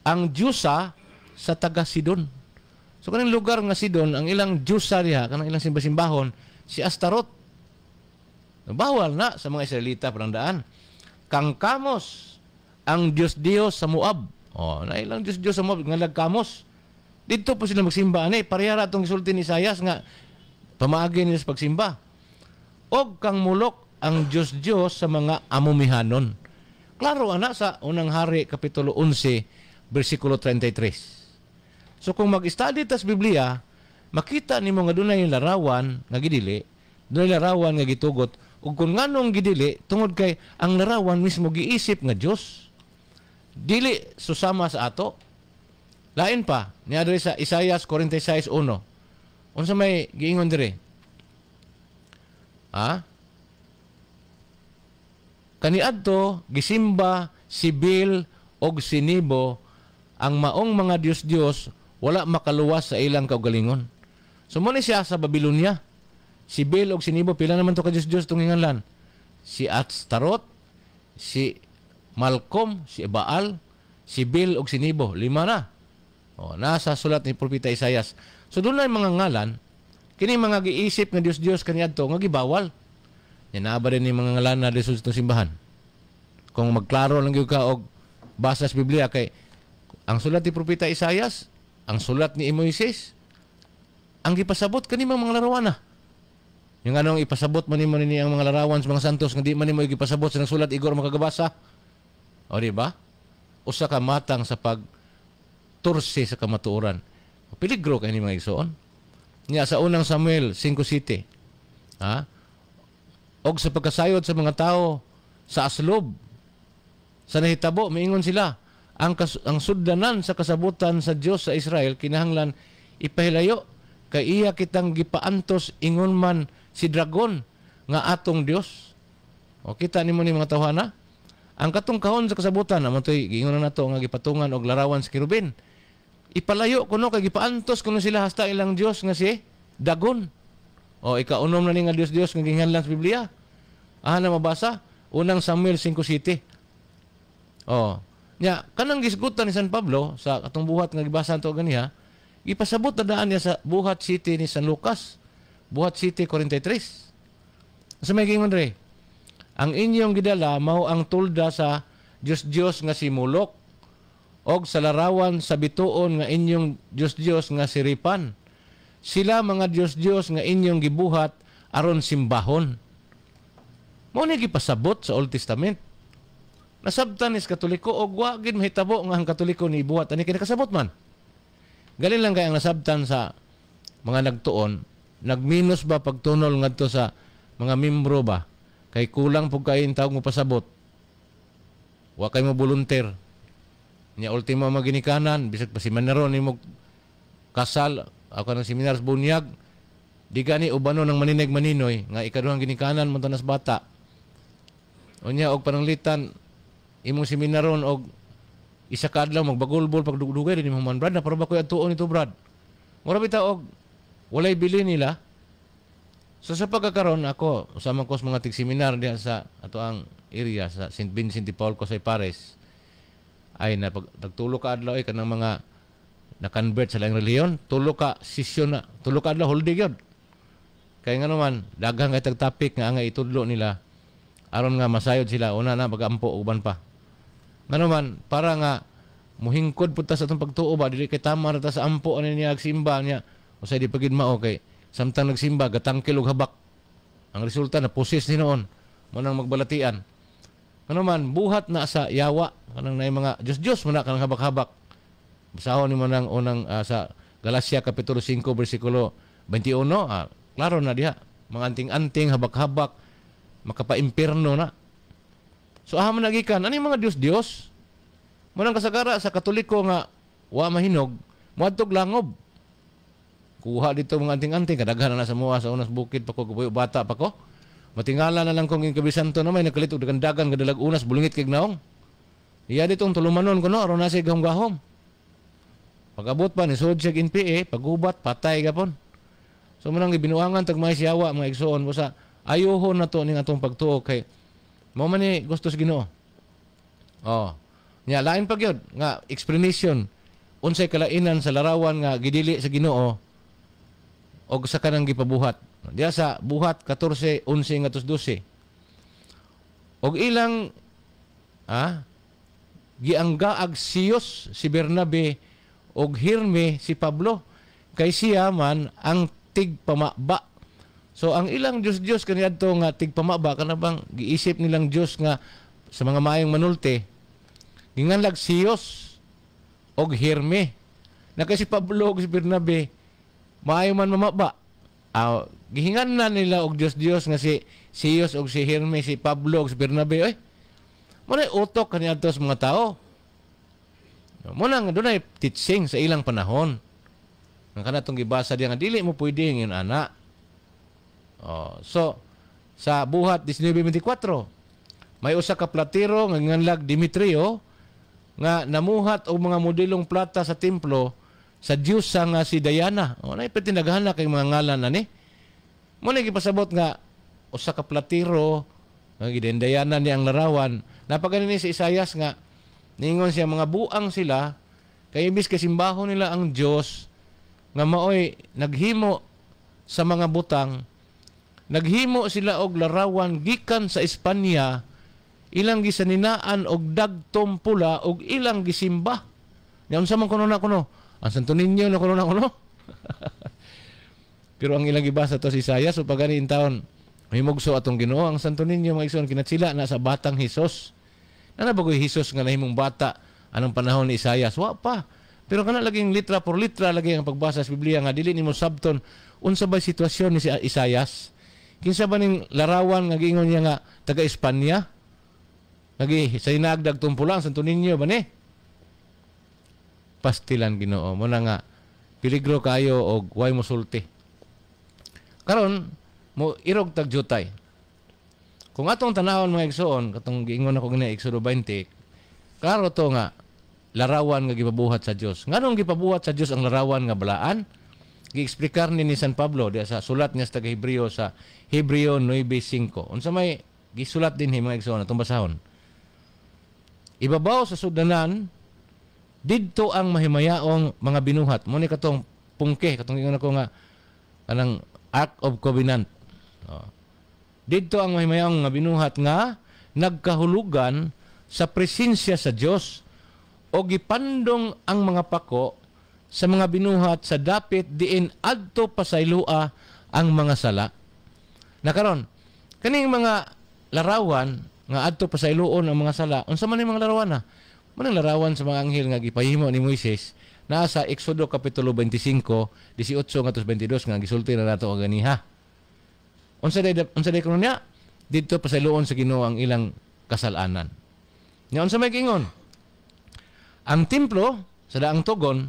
ang Diyosa sa taga Sidon. So kaning lugar nga Sidon, ang ilang Diyosa diha, kanang ilang simba-simbahon, si Astarot. Bawal na sa mga Israelita parang daan. Kang kamos ang Diyos sa Moab. Na ilang Diyos sa Moab nga nagkamos. Dito po sila magsimba ani, parehara atong gisulti ni Isaias nga pamaagi nila sa pagsimba. Og kang mulok ang Diyos sa mga amumihanon. Klaro ana sa unang Hari kapitulo 11 bersikulo 33. So kung mag-study tas Biblia, makita nimo nga dunay larawan nga gidili, dunay larawan nga gitugot, ug kung nganong gidili tungod kay ang larawan mismo giisip nga Dios. Dili susama sa ato. Lain pa niya diri sa Isaias 46:1. Unsa may giingon diri? Kaniadto gisimba si Bil og si Nebo, ang maong mga Diyos wala makaluwas sa ilang kaugalingon. So mo ni siya sa Babylonia. Si Bil og si Nebo, pila naman to ka Diyos tong hinganlan? Si Astaroth, si Malcolm, si Baal, si Bil og si Nebo, 5 na. Nasa sulat ni Propeta Isaias. So doon na mga ngalan, kini mga giisip nga Diyos kaniadto nga gibawal. Yan na ba rin yung mga ngalan na results ng simbahan? Kung magklaro lang yung ka og basa sa Biblia kay ang sulat ni Propeta Isaias, ang sulat ni Moises, ang gipasabot kani mga larawan na. Yung anong ipasabot man nimo ni ang mga larawan sa mga santos nga di man nimo gipasabot sa sulat igor makagabasa. O di ba? Usa ka matang sa pagtursi sa kamatuoran. Peligro kay ni mga igsoon. Nya sa unang Samuel 5:7. Og sa pagkasayod sa mga tao sa aslob sa nahitabo miingon sila ang suddanan sa kasabutan sa Dios sa Israel kinahanglan ipahilayo kay iya kitang gipaantos ingon man si dragon nga atong Dios. O kita nimo ni mga tawhana ang katong kahon sa kasabutan amon toy giingon na nato nga gipatungan og larawan sa kirubin. Ipalayo kuno kay gipaantos kuno sila hasta ilang Dios nga si Dagon. O ikaunom na ni nga Dios nga ginganlan sa Biblia. Na mabasa unang Samuel 5:7. Nya kanang gisgutan ni San Pablo sa atong buhat nga gibasa nato ganiha, ipasabot na daan niya sa buhat city ni San Lucas, buhat city 43. Sa may gingon re, ang inyong gidala mao ang tulda sa Diyos nga si Molok og sa larawan sa bituon nga inyong Diyos nga si Ripan. Sila mga Diyos nga inyong gibuhat aron simbahon. Mao ni gipasabot sa Old Testament. Nasabtan is Katoliko og wa gid mahitabo nga ang Katoliko ni buhat ani kay nakasabot man. Galin lang kay ang nasabtan sa mga nagtuon, nagminus ba pagtunol ngadto sa mga membro ba kay kulang pug kay tawag mo pasabot. Wa kay mo volunteer. Nya ultimo maginikanan bisag pa si Manero nimo kasal ako ng seminar sa bunyag, di gani ubano ng manineg maninoy nga ikaduhang ginikanan mo tanas bata. Unya og pananglitan imong seminaron og isa ka adlaw magbagulbol pagdugdugay dinhi man brad na para ba koy atuon ito brad. Mura bitaw og walay bili nila. So sa pagkakaron ako usama ko sa mga tig-seminar diha sa ato ang area sa St. Vincent de Paul Cosay Pares. Ay nagtulo ka adlaw kanang mga na-convert sa lang reliyon, tulo ka session na, tulo ka adlaw holiday gyud. Kaya nga naman, daghang kay topic nga nga itudlo nila aron nga masayod sila una na pagampo uban pa. Nga naman, para nga muhingkod pud ta sa atong pagtuo ba dili kay tama ra ta sa ampo ani niya agsimba niya. Usay di pagid mao kay samtang nagsimba gatangkil og habak. Ang resulta na pusis ni noon mo nang magbalatian. Nga naman, buhat na sa yawa kanang nay mga Diyos mo na kanang habak-habak. Basahon ni mo nang unang sa Galacia Kapitulo 5 versikulo 21. Klaro na diha. Mga anting-anting, habak-habak, makapaimpirno na. So ahaman nagikan, ano yung mga Diyos? Munang kasagara sa Katoliko nga wa mahinog, muadtog langob. Kuha dito mga anting-anting, kadaghan na sa mua sa unas bukid pa ko, bata pa ko. Matingala na lang kong inkabisanto na may nakalitog dagan kadalag unas bulungit kay naong. Iya ditong tulumanon ko no, aron na siya gahom-gahom. Pag-abot pa ni sud siya NPA, pagubat patay gapon. So manang gibinuangan tag may siyawa mga igsoon mo sa ayuhon na to ning atong pagtuo kay mo man ni gusto sa Ginoo. Nya lain pa gyud nga explanation unsay kalainan sa larawan nga gidili sa Ginoo og sa kanang gipabuhat. Diya sa buhat 14:11 ngadto 12. Og ilang gianggaag siyos si Bernabe og Hirme si Pablo kay siya man ang tigpamaba. So ang ilang Diyos kaniadto nga tigpamaba kana bang giisip nilang Diyos nga sa mga maayong manulti ginganlag siyos og Hirme. Na kay si Pablo og si Bernabe maayo man mamaba. Gihingan na nila og Diyos nga si Siyos og si Hirme, si Pablo og si Bernabe. Oy, muna utok kaniadto sa mga tao. Muna nga doon ay teaching sa ilang panahon. Ang kanatong gibasa diya nga dili mo pwede ngayon ana. So sa buhat 19:24 may usa ka platero nga nganlag Demetrio nga namuhat og mga modelong plata sa templo sa Diyosa nga si Diana. Nay patinaghan kay mga ngalan ani. Muna gipasabot nga usa ka platero nga gidendayanan niya ang larawan. Napaganin sa Isayas nga ningon siya mga buang sila kay imbis kasimbahon nila ang Dios nga maoy naghimo sa mga butang, naghimo sila og larawan gikan sa Espanya, ilang gisaninaan og dagtom pula og ilang gisimba. Nya unsa man kuno na kuno? Ang Santo Niño na kuno na kuno. Pero ang ilang gibasa to si Isayas so pagani in taon himugso atong Ginoo ang Santo Niño mga igsoon kinatsila na sa batang Hesus. Na bagoy Hesus nga nahimong bata anong panahon ni Isayas wa pa. Pero kana laging litra por litra lagi ang pagbasa sa Biblia nga dili nimo sabton unsa ba sitwasyon ni si Isayas. Kinsa ba ning larawan nga giingon niya nga taga Espanya? Lagi sa inagdag tumpulang Santo Niño ba ni? Pastilan Ginoo mo na nga peligro kayo og way mosulti. Karon mo irog tagjutay. Kung atong tanawon mga igsoon, katong giingon ako gina Exodo 20, klaro to nga larawan nga gipabuhat sa Dios. Nganong gipabuhat sa Dios ang larawan nga balaan? Gi-eksplikar ni San Pablo diya sa sulat niya sa Hebreo sa Hebreo 9:5. Unsa may gisulat din mga igsoon atong basahon. Ibabaw sa sudanan didto ang mahimayaong mga binuhat. Mo ni katong pungke, katong ingon ako nga kanang Ark of Covenant. Dito ang mahimayang nga binuhat nga nagkahulugan sa presensya sa Dios o gipandong ang mga pako sa mga binuhat sa dapit diin adto pasaylua ang mga sala. Nakaron kaning mga larawan nga adto pasayloon ang mga sala unsa man ni mga larawan na? Manang larawan sa mga anghel nga gipahimo ni Moises nasa Exodo Kapitulo 25, 18 ngadto 22 nga gisulti na nato og ganiha. Unsa day kuno niya? Didto pasayloon sa Ginoo ang ilang kasalanan. Nya unsa may gingon? Ang templo sa daang tugon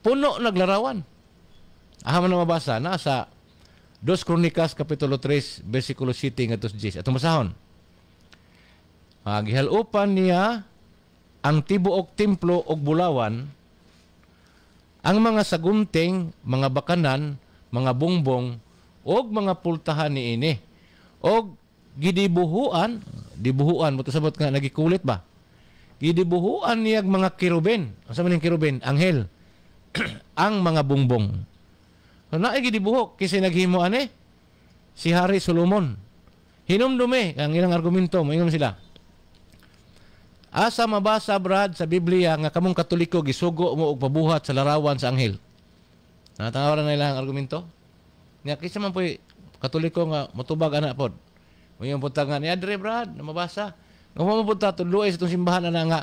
puno naglarawan. Aha man na mabasa nasa 2 Kronikas Kapitulo 3 bersikulo 7 ngadto 10. Atong basahon. Gihalupan niya ang tibuok templo og bulawan, ang mga sagunting, mga bakanan, mga bongbong, og mga pultahan niini. Og gidibuhuan, dibuhuan, mo to sabot nga nagikulit ba? Gidibuhuan niya mga kirubin. Asa man yung kirubin? Anghel. Ang mga bongbong. So, naay gidibuhok kasi naghimo ani si Hari Solomon. Hinumdume ang ilang argumento, moingon sila. Asa mabasa brad sa Biblia nga kamong Katoliko gisugo mo og pabuhat sa larawan sa anghel. Natanawaran na ilang argumento. Nga kisa man po'y Katoliko nga motubag ana pod. Moyong punta nga ni Adre brad na mabasa. Nga mo punta tudloy sa itong simbahan na nga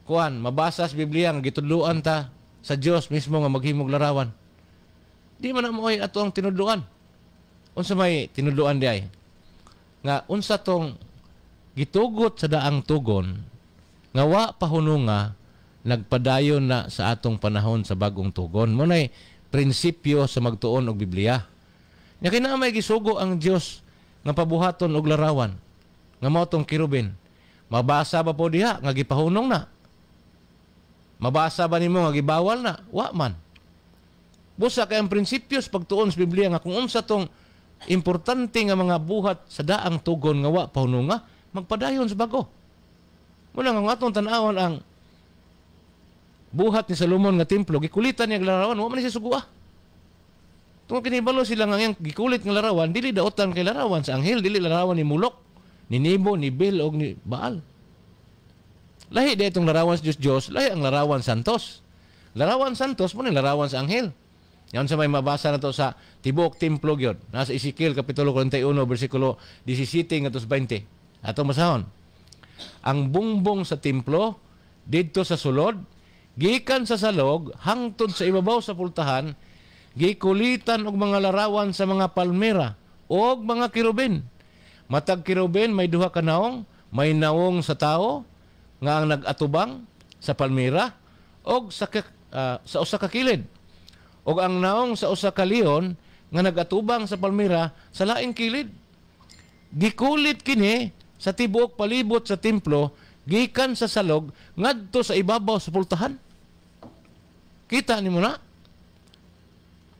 kuan mabasa sa Biblia nga gitudluan ta sa Dios mismo nga maghimog larawan. Di man na mo ay ato ang tinudluan. Unsa may tinudluan di ay? Nga unsa tong gitugot sa daang tugon nga wa pahununga nagpadayon na sa atong panahon sa bagong tugon. Mo nay prinsipyo sa magtuon og Biblia. Nya kina may gisugo ang Dios nga pabuhaton og larawan nga mao tong kirubin. Mabasa ba po diha nga gipahunong na? Mabasa ba nimo nga gibawal na? Wa man. Busa kay ang prinsipyo sa pagtuon sa Biblia nga kung unsa tong importante nga mga buhat sa daang tugon nga wa pahununga magpadayon sa bago. Muna nga atong tan-awon ang buhat ni Solomon nga templo, gikulitan niya larawan, wa man siya sugua. Tungod kinibalo sila nga yang gikulit nga larawan, dili daotan kay larawan sa anghel, dili larawan ni Mulok, ni Nebo, ni Bel og ni Baal. Lahi di itong larawan sa Diyos, lahi ang larawan santos. Larawan santos mo ni larawan sa anghel. Yan sa may mabasa na to sa Tibok Templo gyud. Nasa Ezekiel Kapitulo 41, versikulo 17 ngadto 20. Ato masahon. Ang bungbong sa templo didto sa sulod, gikan sa salog hangtod sa ibabaw sa pultahan, gikulitan og mga larawan sa mga palmera og mga kirubin. Matag kirubin may duha ka naong, may naong sa tao nga ang nag-atubang sa palmera og sa usa ka kilid. Og ang naong sa usa ka leon nga nag-atubang sa palmera sa laing kilid. Gikulit kini sa tibuok palibot sa templo gikan sa salog ngadto sa ibabaw sa pultahan. Kita nimo na?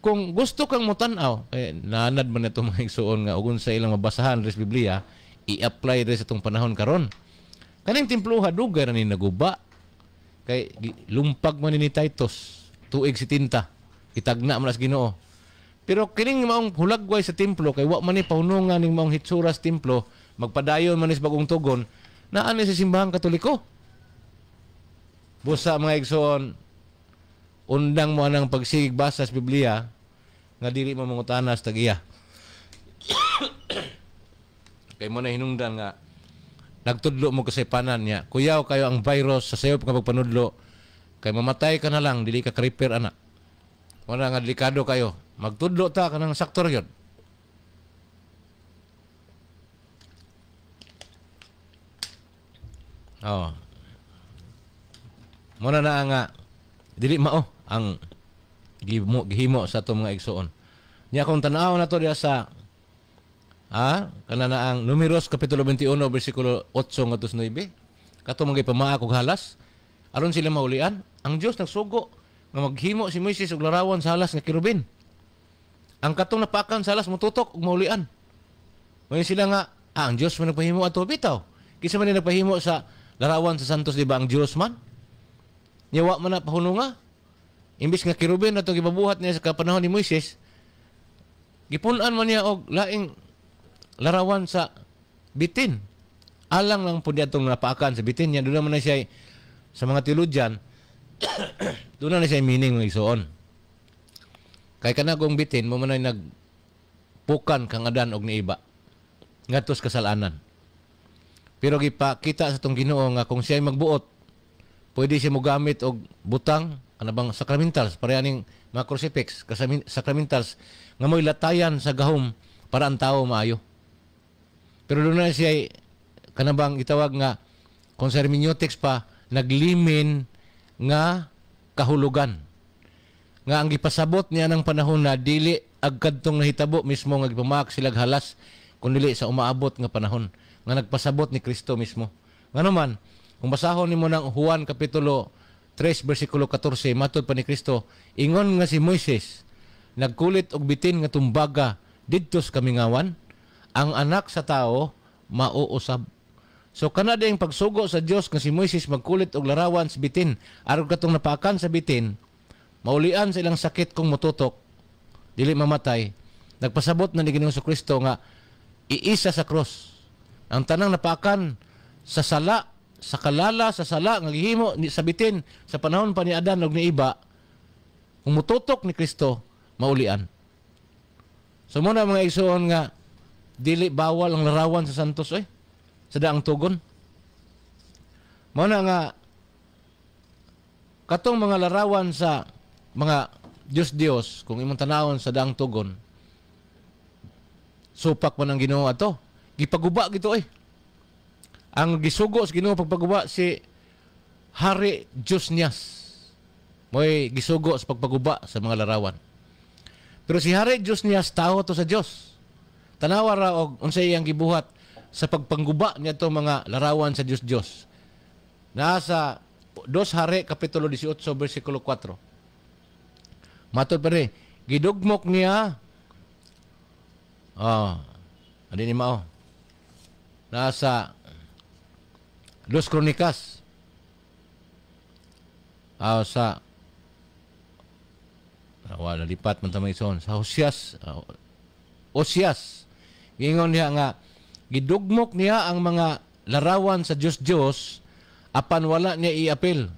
Kung gusto kang motanaw, naanad man ito mga igsuon nga ugon sa ilang mabasahan res Biblia, i-apply res itong panahon karon. Kaning templo dugay ra ni naguba. Kay lumpag man ni Titus, tuig si tinta. Itagna man as Ginoo. Pero kining maong hulagway sa templo kay wa man ni pahunungan ning maong hitsura sa templo, magpadayon man is bagong tugon, naa ni sa simbahang Katoliko. Busa mga igsoon, undang mo anang pagsigig basa sa Biblia nga dili mo mangutanas tag-iya. Kay mo na hinungdan nga nagtudlo mo kasaypanan niya. Kuyaw kayo ang virus sa sayo nga pagpanudlo. Kay mamatay ka na lang, dili ka ka-repair anak. Wala nga delikado kayo. Magtudlo ta ka ng saktor yun. Oh. Muna na nga dili mao ang gihimo sa atong mga igsoon. Nya kung tan-aw na to diya sa kana na ang Números Kapitulo 21 versikulo 8 ngadto 9. Kato mga pamaak og halas aron sila maulian. Ang Dios nagsugo nga maghimo si Moises og larawan sa halas nga kirubin. Ang katong napakan sa halas motutok og maulian. Moy sila nga ang Dios man nagpahimo ato bitaw. Kisa man nagpahimo sa larawan sa santos di ba ang Dios man? Nyawa man na pahununga. Imbis nga kirubin ato gibabuhat niya sa kapanahon ni Moises, gipunan man niya og laing larawan sa bitin. Alang lang po niya itong napaakan sa bitin niya. Doon naman na siya sa mga teologyan, doon na siya meaning ng igsoon. Kaya ka na kung bitin, mo man ay nagpukan kang adan og niiba. Ngatos kasalanan. Pero gipakita sa itong Ginoo nga kung siya ay magbuot, pwede siya mogamit og butang, kanabang sacramentals, parehaning mga crucifix, sacramentals, nga mo'y latayan sa gahom para ang tao maayo. Pero doon na siya kanabang itawag nga kung sa hermeneutics pa naglimin nga kahulugan nga ang gipasabot niya ng panahon na dili agkadtong nahitabo mismo nga gipamak silag halas kun dili sa umaabot nga panahon nga nagpasabot ni Kristo mismo. Ngano man kung basahon nimo ng Juan Kapitulo 3 versikulo 14 matud pa ni Kristo, ingon nga si Moises nagkulit og bitin nga tumbaga didto sa kamingawan, ang anak sa tao mauusab. So kana ding pagsugo sa Dios nga si Moises magkulit og larawan sa bitin aron katong napaakan sa bitin, maulian sa ilang sakit kung mututok, dili mamatay. Nagpasabot na ni Ginoong Kristo nga iisa sa cross. Ang tanang napaakan sa sala, sa kalala, sa sala nga gihimo sa bitin sa panahon pa ni Adan ug ni Iba, kung mututok ni Kristo, maulian. So muna mga igsoon nga dili bawal ang larawan sa santos sa daang tugon. Muna nga katong mga larawan sa mga Diyos kung imong tanawon sa daang tugon, supak man ang Ginoo ato. Gipaguba gito Ang gisugo sa Ginoo pagpaguba si Hari Josnias. Mo'y gisugo sa pagpaguba sa mga larawan. Pero si Hari Josnias tao to sa Dios. Tanawa ra og unsay iyang gibuhat sa pagpangguba niya to mga larawan sa Dios. Nasa 2 Hari Kapitulo 18 versikulo 4. Matod pa rin, gidugmok niya adi ni mao. Nasa 2 Kronikas sa wala lipat man tamay son sa Osias gingon niya nga gidugmok niya ang mga larawan sa Diyos apan wala niya i-apil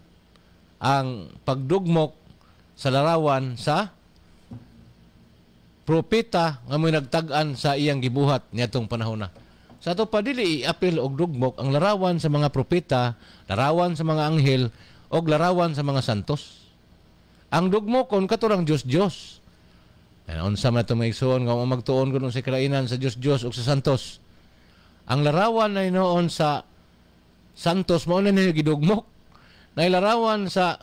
ang pagdugmok sa larawan sa propeta nga may nagtag-an sa iyang gibuhat niadtong panahon na. Sa ato pa dili i-apil og dugmok ang larawan sa mga propeta, larawan sa mga anghel og larawan sa mga santos. Ang dugmokon katurang Dios. Unsa man ito maigsoon nga magtuon kuno sa kalainan sa Dios ug sa santos. Ang larawan na noon sa santos mao na niya gidugmok. Na larawan sa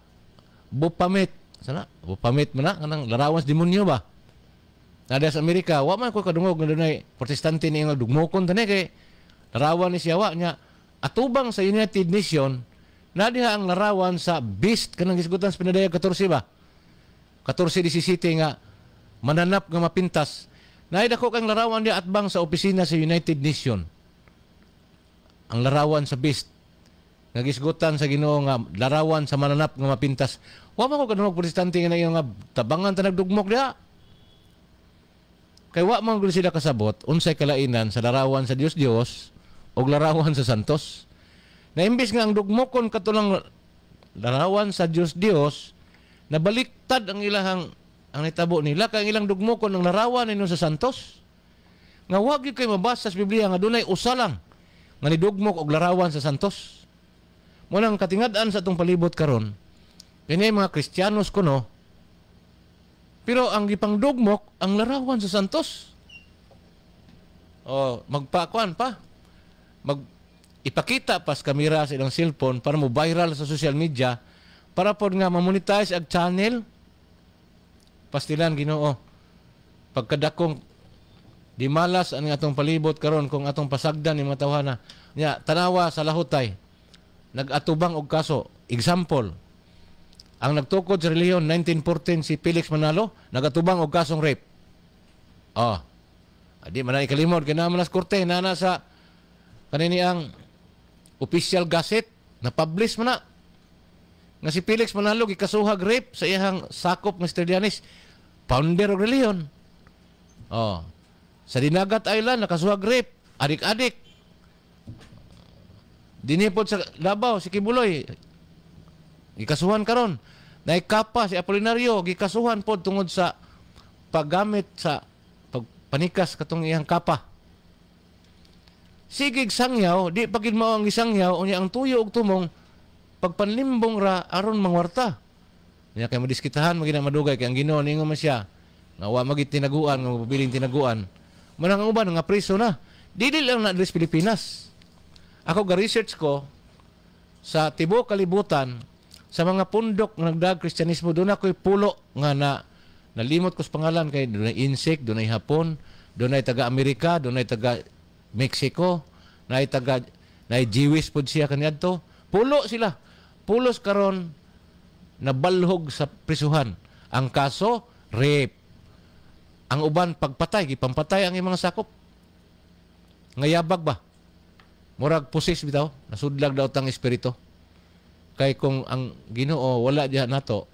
Baphomet. Sana? Baphomet man na kanang larawan sa demonyo ba? Nada sa Amerika, wa man ko kadungog na dunay protestante ni nga dugmokon tani kay larawan ni siya wa nya atubang sa United Nation na diha ang larawan sa beast kanang gisgutan sa pinadayag 14 ba? 14-17 nga mananap nga mapintas. Naidako kang larawan diha atbang sa opisina sa United Nation. Ang larawan sa beast nga gisgutan sa Ginoo nga larawan sa mananap nga mapintas. Wa man ko kadungog protestante nga nga tabangan ta nagdugmok diha. Kay wa man gud sila kasabot unsay kalainan sa larawan sa Dios o larawan sa santos. Na imbis nga ang dugmokon katulang larawan sa Dios nabaliktad ang ilahang ang nitabo nila kay ang ilang dugmokon ang larawan ninyo sa santos. Nga wa gyud kay mabasa sa Biblia nga dunay usa lang nga nidugmok og larawan sa santos. Mo nang katingad-an sa atong palibot karon. Kini mga Kristiyanos kuno. Pero ang gipangdugmok ang larawan sa santos. Magpakuan pa. Ipakita pa sa kamera sa ilang cellphone para mo viral sa social media para pod nga ma-monetize ang channel. Pastilan Ginoo. Pagkadakong di malas ang atong palibot karon kung atong pasagdan ni mga tawhana. Nya tanawa sa lahutay. Nag-atubang og kaso. Example. Ang nagtukod sa relihiyon 1914 si Felix Manalo nagatubang og kasong rape. Adi man na ikalimod kay naman nas korte nana sa kanini ang official gazette na publish man na nga si Felix Manalo gikasuhag rape sa iyang sakop ng Estudiantes, founder og relihiyon. Sa Dinagat Island nakasuhag rape, adik-adik. Dinipod sa Davao si Kibuloy gikasuhan karon. Naikapa si Apolinario gikasuhan pod tungod sa paggamit sa pagpanikas katong iyang kapa. Sigig sangyaw, di pagid mao ang gisangyaw unya ang tuyo og tumong pagpanlimbong ra aron mangwarta. Nya kay madiskitahan magina madugay kay ang Ginoo ningon man siya nga wa magit tinaguan nga mabiling tinaguan. Manang uban nga preso na. Dili lang na sa Pilipinas. Ako ga research ko sa tibuok kalibutan sa mga pundok ng nagdag Kristyanismo, doon ako'y pulo nga nalimot ko sa pangalan kay doon ay Insik, doon ay Hapon, doon ay taga-Amerika, doon ay taga-Mexico, na ay Jewish po siya kanyadto. Pulo sila. Pulos karon nabalhog sa prisuhan. Ang kaso, rape. Ang uban, pagpatay, gipampatay ang mga sakop. Ngayabag ba? Murag pusis bitaw, nasudlag daw tang espiritu. Kay kung ang Ginoo wala diha nato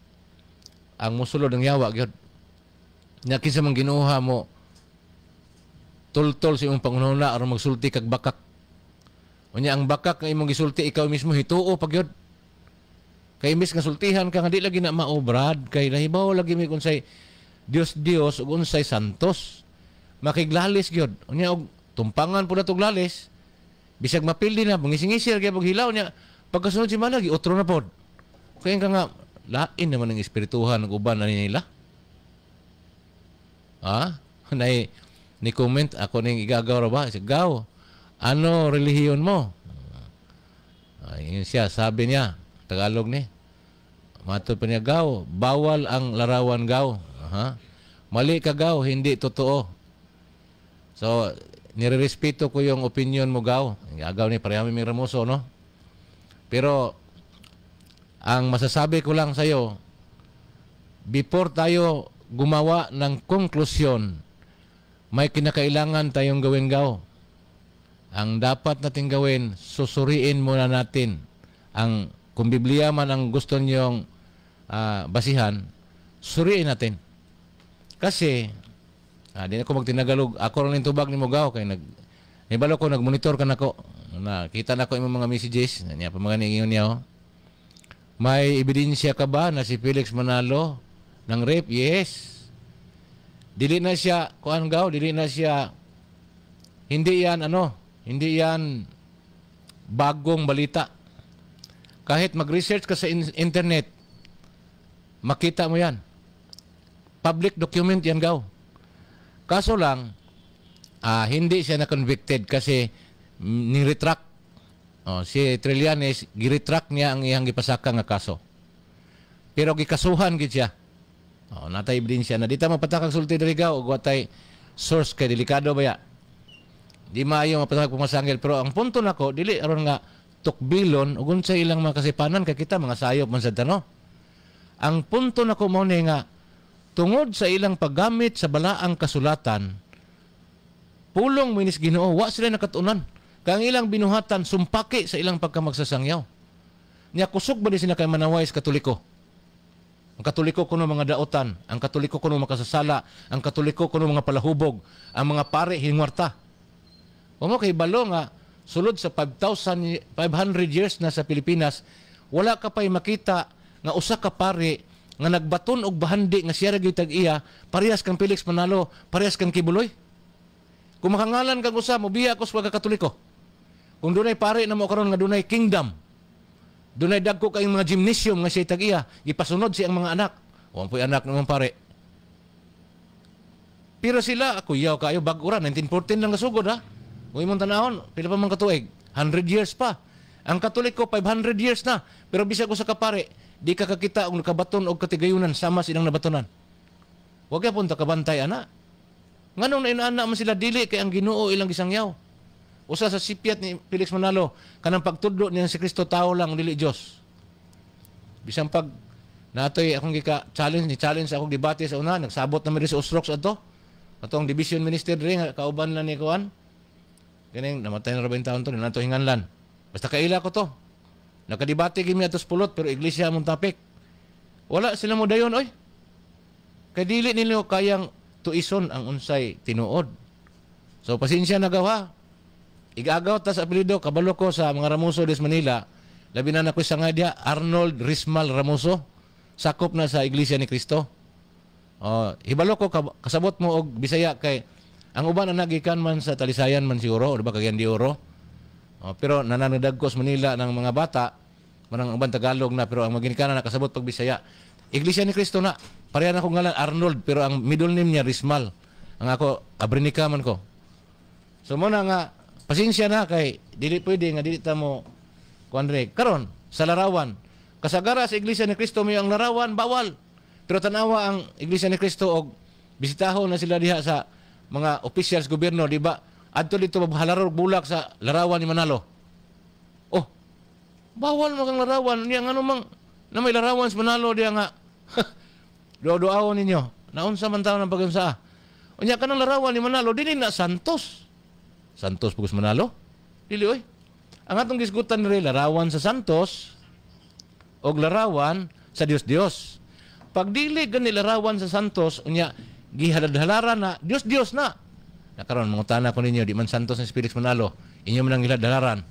ang musulod ng yawa gyud. Nya kinsa man ginuha mo tultol sa imong pangunahuna aron magsulti kag bakak. Unya ang bakak nga imong gisulti ikaw mismo hituo pag gyud. Kay imbis nga sultihan ka nga di lagi na maobrad kay nahibaw lagi mi unsay Dios ug unsay santos. Makiglalis gyud. Unya og tumpangan pud atong glalis. Bisag mapildi na bungising-isir kay paghilaw niya. Pagkasunod si Managi, otro na pod. Kaya nga lain naman ng espirituhan ng uban na nila. Ni comment, ako ning igagaw ra ba? Gaw, ano relihiyon mo? Yun siya, sabi niya, Tagalog ni. Matod pa niya, gaw, bawal ang larawan gaw. Mali ka gaw, hindi totoo. So, nirerespeto ko yung opinion mo gaw. Igagaw ni parehami may Ramoso, no? Pero, ang masasabi ko lang sa'yo, before tayo gumawa ng konklusyon, may kinakailangan tayong gawin gaw. Ang dapat natin gawin, susuriin muna natin. Kung Biblia man ang gusto niyong basihan, suriin natin. Kasi, di na ko magtinagalog, ako lang yung tubag ni mo gaw, kaya nibalo ko, nagmonitor ka na ko. Kita na ko imong mga messages. Niya pa mga ningon niya. May ebidensya ka ba na si Felix Manalo ng rape? Yes. Dili na siya, dili na siya, hindi yan bagong balita. Kahit mag-research ka sa internet, makita mo yan. Public document yan, gaw. Kaso lang, hindi siya na-convicted kasi ni-retract. Si Trillanes, gi-retract niya ang iyang gipasaka nga kaso. Pero gikasuhan gid siya. Natay ebidensya na dita mapatakag sulti diri gaw ug watay source kay delikado ba ya. Di maayo mapatakag pumasangil pero ang punto nako dili aron nga tukbilon ug unsay ilang mga kasipanan kay kita mga sayop man sad tano. Ang punto nako mao ni nga tungod sa ilang paggamit sa balaang kasulatan pulong minis Ginoo wa sila nakatunan. Kang ilang binuhatan sumpaki sa ilang pagkamagsasangyaw. Nya kusog ba di sila kay manaway sa Katoliko? Ang Katoliko kuno mga daotan, ang Katoliko kuno makasasala, ang Katoliko kuno mga palahubog, ang mga pare hingwarta. O mo kay balo nga sulod sa 5,500 years na sa Pilipinas, wala ka pa'y makita nga usa ka pare nga nagbaton og bahandi nga siya ra gyud tag-iya, parehas kang Felix Manalo, parehas kang Kibuloy. Kung makangalan kang usa, mobiya ko sa Katoliko. Kung dunay pare na mo karon nga dunay kingdom, dunay dagko kayong mga gymnasium nga siya tag-iya, gipasunod siyang mga anak. O po'y anak ng pare. Pero sila, ako yaw kayo, bag-ura, 1914 lang nasugod ha. Kung imong tanahon, pila pa man katuig? 100 years pa. Ang Katoliko, 500 years na. Pero bisag ko sa kapare, di ka kakita og nakabaton og katigayunan sama silang nabatonan. Huwag ka punta kabantay, ana. Nganong na inaana man sila dili kay ang Ginoo ilang gisangyaw. Usa sa sipyat ni Felix Manalo, kanang pagtudlo niya si Kristo tao lang, dili Dios. Bisan pag natoy akong challenge akong debate sa una, nagsabot na mi sa Ustrox ato. Atong division minister diri nga kauban lang ni kuan. Kaning namatay na 40 taon to, nato hinganlan. Basta kaila ko to. Nakadebate gimi atos pulot pero iglesia mong topic. Wala sila mo dayon oy. Kay dili nila kayang tuison ang unsay tinuod. So pasensya na gawa. Igagaw ta sa apelyido, kabalo ko sa mga Ramoso des Manila, labi na nakoy sa nga dia, Arnold Rismal Ramoso, sakop na sa Iglesia ni Cristo. Hibalo ko, kasabot mo og Bisaya kay, ang uban na nagikan man sa Talisayan man siguro, o diba kagyan di oro. Pero nananadag ko sa Manila ng mga bata, manang uban Tagalog na, pero ang maginikana na kasabot pag Bisaya. Iglesia ni Cristo na, pareha na akong ngalan Arnold, pero ang middle name niya Rismal. Ang ako, Abrinica man ko. So muna nga, pasensya na kay dili pwede nga dili ta mo kuanre karon sa larawan kasagara sa Iglesia ni Cristo may ang larawan bawal pero tanawa ang Iglesia ni Cristo og bisitahon na sila diha sa mga officials gobyerno di ba adto dito mabahalaro bulak sa larawan ni Manalo bawal mo kang larawan niya ngano mang na may larawan sa Manalo diha nga do-doawon ninyo naunsa man taon ang pagunsa unya kanang larawan ni Manalo dili na Santos Pugus Manalo? Dili oy. Ang atong gisgutan nila larawan sa Santos o larawan sa Dios-Dios. Pag dili gani larawan sa Santos, unya gihadalaran na Dios-Dios na. Nakaroon mga tana ko ninyo di man Santos ni Felix Manalo, inyo man ang gihadalaran.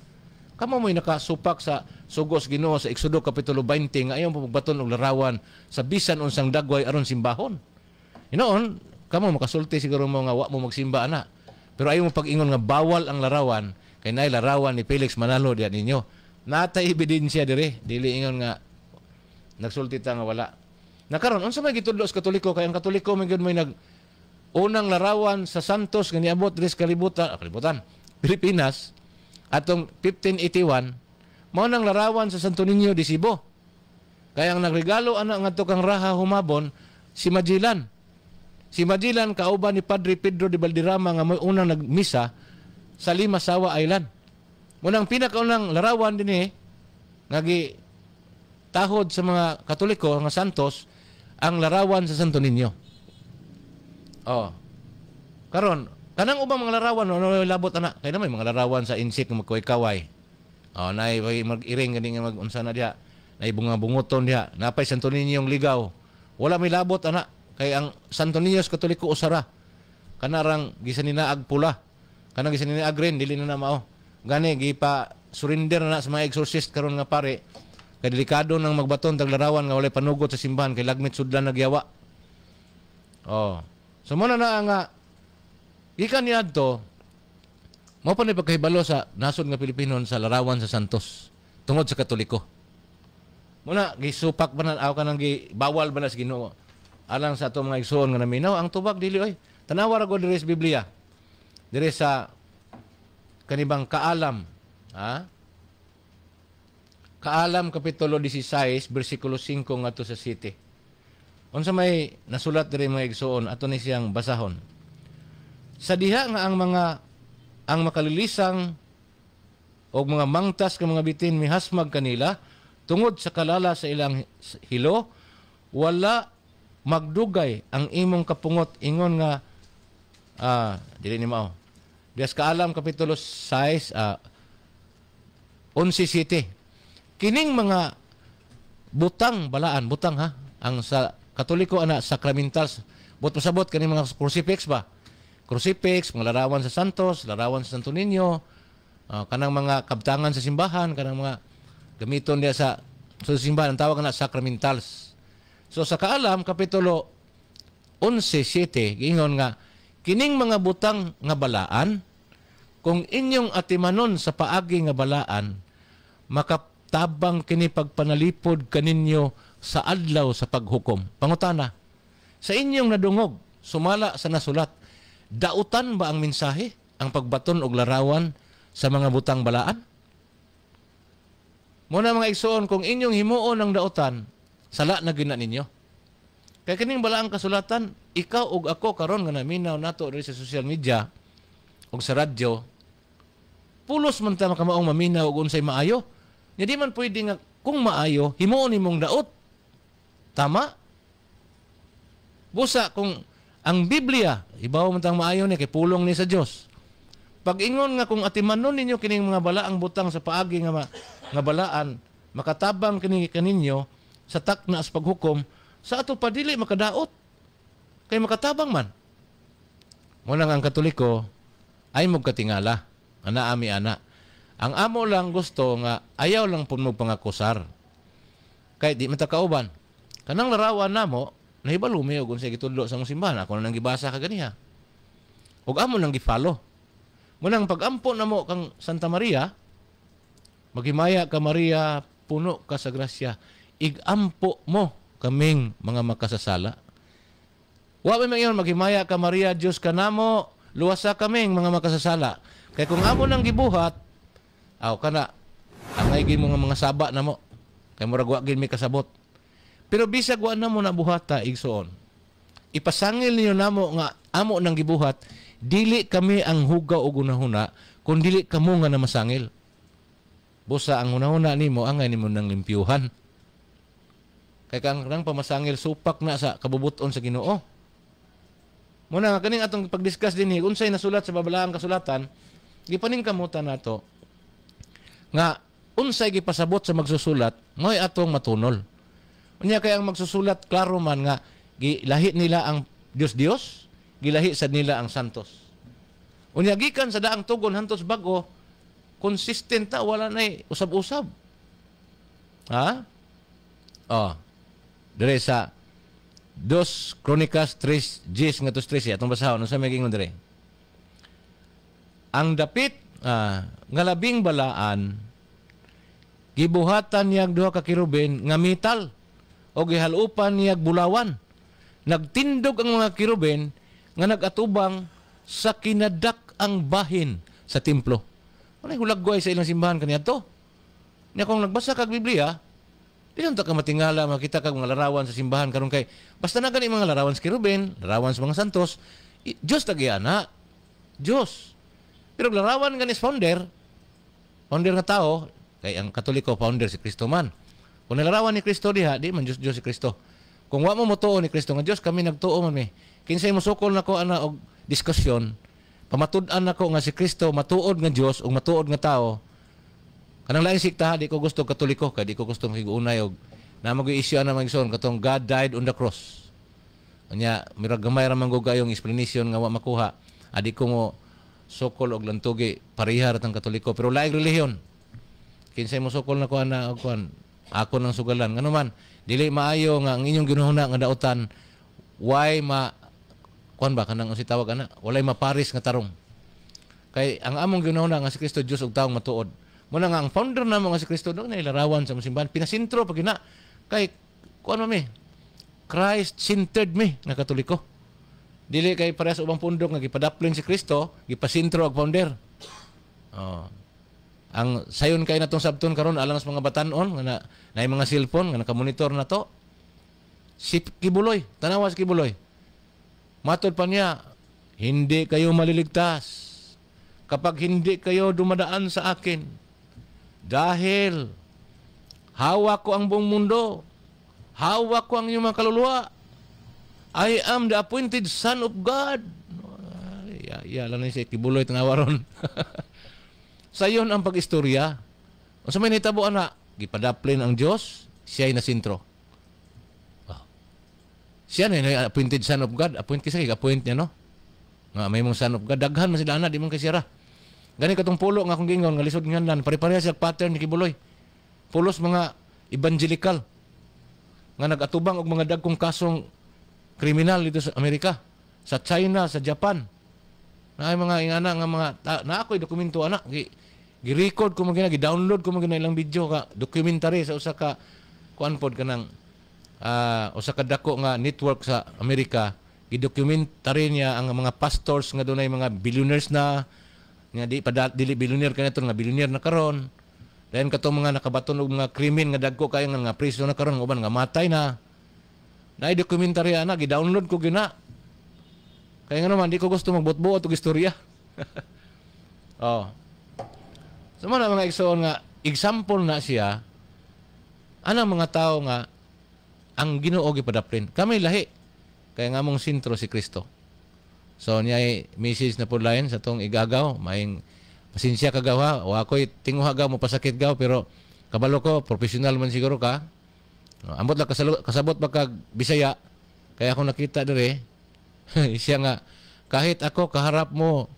Kamo mo'y nakasupak sa sugos Ginoo sa Exodo kapitulo 20 nga ayon pagbaton og larawan sa bisan unsang dagway aron simbahon. Hinoon, kamo makasulti siguro mo nga wa mo magsimba ana. Pero ayaw mo pag-ingon nga bawal ang larawan, kay naay larawan ni Felix Manalo diyan ninyo. Natay ebidensya dire, dili ingon nga nagsulti ta nga wala. Nakaron unsa may gitudlo sa Katoliko kay ang Katoliko may gud may unang larawan sa Santos nga niabot diri sa kalibutan, Pilipinas atong 1581 mao nang larawan sa Santo Niño de Cebu. Kaya ang nagregalo ana ngadto kang Raha Humabon si Magellan. Si Magellan kauban ni Padre Pedro de Valderrama nga may unang nagmisa sa Limasawa Island. Munang pinakaunang larawan din nga tahod sa mga Katoliko nga santos ang larawan sa Santo Niño. Karon kanang ubang mga larawan no labot ana kay na may mga larawan sa insik nga magkaway-kaway. Nay mag-iring gani nga mag-unsa na diha. Nay bunga-bungoton diha. Napay Santo Niño yung ligaw. Wala may labot ana. Kay ang Santo Niño sa Katoliko usara kanarang gisaninaag pula kanang gisaninaag green dili na mao gani gipa surrender na sa mga exorcist karon nga pare. Kay delikado nang magbaton taglarawan nga walay panugot sa simbahan kay lagmit sudlan nagyawa. Oh. So mo na nga gikan niadto mao pa ni pagkahibalo sa nasod nga Pilipino sa larawan sa Santos tungod sa Katoliko. Muna gisupak ba na ka nang bawal ba na sa Ginoo alang sa ato mga igsoon nga naminaw ang tubag dili oy. Tanawa ra ko diri sa Biblia. Diri sa kanibang Kaalam, ha? Kaalam kapitulo 16 bersikulo 5 ngadto sa 7. Unsa may nasulat diri mga igsoon ato ni siyang basahon. Sa diha nga ang makalilisang o mga mangtas ka mga bitin mihasmag kanila tungod sa kalala sa ilang hilo wala magdugay ang imong kapungot ingon nga dili ni mao. Dias Kaalam kapitulo 6 11:7. Kining mga butang balaan, butang ha, ang sa Katoliko ana sacramentals, but pasabot kaning mga crucifix ba? Crucifix, mga larawan sa Santos, larawan sa Santo Niño, kanang mga kabtangan sa simbahan, kanang mga gamiton diya sa simbahan, ang tawag na sacramentals. So sa Kaalam kapitulo 11:7 giingon nga kining mga butang nga balaan kung inyong atimanon sa paagi nga balaan makatabang kini pagpanalipod kaninyo sa adlaw sa paghukom. Pangutana, sa inyong nadungog sumala sa nasulat, dautan ba ang mensahe ang pagbaton og larawan sa mga butang balaan? Muna mga igsoon, kung inyong himuon ang dautan, sala na gina ninyo. Kaya kining balaang kasulatan, ikaw ug ako karon nga naminaw nato diri sa social media ug sa radyo, pulos man ta makamaong maminaw ug unsay maayo. Nya di man pwede nga kung maayo himuon nimong daot. Tama? Busa kung ang Biblia ibaw man tang maayo ni kay pulong ni sa Dios. Pag ingon nga kung atimanon ninyo kining mga balaang butang sa paagi nga balaan, makatabang kini kaninyo sa takna sa paghukom, sa ato pa dili makadaot. Kay makatabang man. Muna ang Katoliko ay magkatingala. Ana ami ana. Ang amo lang gusto nga ayaw lang pun mo pangakusar. Kay di matakauban. Kanang larawan namo nahibalo mi og unsay gitudlo sa simbahan. Ako nang gibasa kaganiha. Og amo nang gi-follow. Munang pag-ampo namo kang Santa Maria, maghimaya ka Maria, puno ka sa grasya. Igampo mo kaming mga makasasala. Wa may mayon maghimaya ka Maria, Dios kanamo, luwasa kaming mga makasasala. Kay kung amo nang gibuhat, kana angay gid mga saba namo. Kay murag wa gid mi kasabot. Pero bisag wa namo nabuhata igsoon. Ipasangil niyo namo nga amo nang gibuhat, dili kami ang hugaw o gunahuna, kung dili kamo nga na masangil. Busa ang hunahuna nimo angay nimo nang limpyuhan. Kay kang pamasangil supak na sa kabubuton sa Ginoo. Muna nga kaning atong pag-discuss dinhi unsay nasulat sa babalaang kasulatan, gipaning kamutan nato nga unsay gipasabot sa magsusulat mo'y atong matunol. Unya kay ang magsusulat klaro man nga gilahi nila ang Dios, gilahi sad nila ang santos. Unya gikan sa daang tugon hantos bag-o, consistent ta, wala nay usab-usab. Ha? Dire sa 2 Crónicas 3:10 nga 13 atong basahon unsa may gingon dire? Ang dapit nga labing balaan gibuhatan niyag duha ka kirubin nga metal o gihalupan niyag bulawan. Nagtindog ang mga kirubin nga nagatubang sa kinadak ang bahin sa templo. Anay hulaggoy sa ilang simbahan kaniadto. Nya kung nagbasa kag Biblia, di ta ka matingala makita kag mga larawan sa simbahan karon kay basta na gani mga larawan sa kirubin, larawan sa mga santos, Dios tagiana. Dios. Pero larawan gani sa founder nga tao, kay ang Katoliko founder si Kristo man. Kung nilarawan ni Kristo diha, di man Dios si Kristo. Kung wa mo motuo ni Kristo nga Dios, kami nagtuo man mi. Kinsay mosukol nako ana og diskusyon, pamatud-an nako nga si Kristo matuod nga Dios ug matuod nga tao. Kanang lain sikta, di ko gusto Katoliko, kay di ko gusto higuunay og na mag-i-issue na magison katong God died on the cross. Anya mirag gamay ra man gayong explanation nga wa makuha. Adi ko mo sokol og lantugi parihar tang Katoliko pero laing relihiyon. Kinsay mo sokol na kuan na kuan ako nang sugalan ngano man dili maayo nga ang inyong ginuhuna nga daotan why ma kuan ba kanang si tawag ana walay maparis nga tarong. Kay ang among ginuhuna nga si Kristo Dios ug taong matuod. Muna nga ang founder namo nga si Kristo do na ilarawan sa simbahan pinasintro pag ina kay kuan mami Christ-centered mi nga Katoliko. Dili kay parehas ubang pundok nga gipadaplin si Kristo, gipasintro ang founder. Oh. Ang sayon kay natong sabton karon alang sa mga batan-on nga na mga cellphone nga nakamonitor na to. Si Kibuloy, tanawa si Kibuloy. Matod pa niya, hindi kayo maliligtas kapag hindi kayo dumadaan sa akin. Dahil hawak ko ang buong mundo. Hawak ko ang iyong mga kaluluwa. I am the appointed Son of God. Lang na si Kibuloy tanawa ron. Sayon ang pag-istorya. O sa may nitabo na, gipadaplin ang Diyos, siya ay nasintro. Wow. Siya na appointed Son of God. Appoint kasi, appoint niya, no? Nga may mong Son of God. Daghan man sila na, di man kasira. Gani katong pulo nga kung gingon, nga lisod nga nan, pare-pareha siya pattern ni Kibuloy. Pulos mga evangelical. Nga nag-atubang og mga dagkong kasong kriminal dito sa Amerika, sa China, sa Japan. Na ay mga ingana nga mga na ako'y dokumento anak gi-record ko magina gi-download ko magina ilang video ka documentary sa usa ka kuan pod kanang usa ka dako nga network sa Amerika gi-documentary niya ang mga pastors nga dunay mga billionaires na nga dili billionaire kaniton nga billionaire na karon dayon katong mga nakabaton og mga krimen nga dagko kay nga priso na karon uban nga matay na na documentary ana gi-download ko gina. Kaya nga naman, di ko gusto magbot-buot o istorya. Oh. So mga igsoon nga, example na siya, anang mga tao nga, ang Ginoo gipadaplin. Kami lahi. Kaya nga mong sintro si Kristo. So niya ay message na po lain sa tong igagaw. Maing pasensya kagaw ha. O ako'y tinguha gaw, mapasakit gaw. Pero kabalo ko, professional man siguro ka. Ambot lang kasabot ba kag Bisaya. Kaya ako nakita dire, siya nga, kahit ako kaharap mo,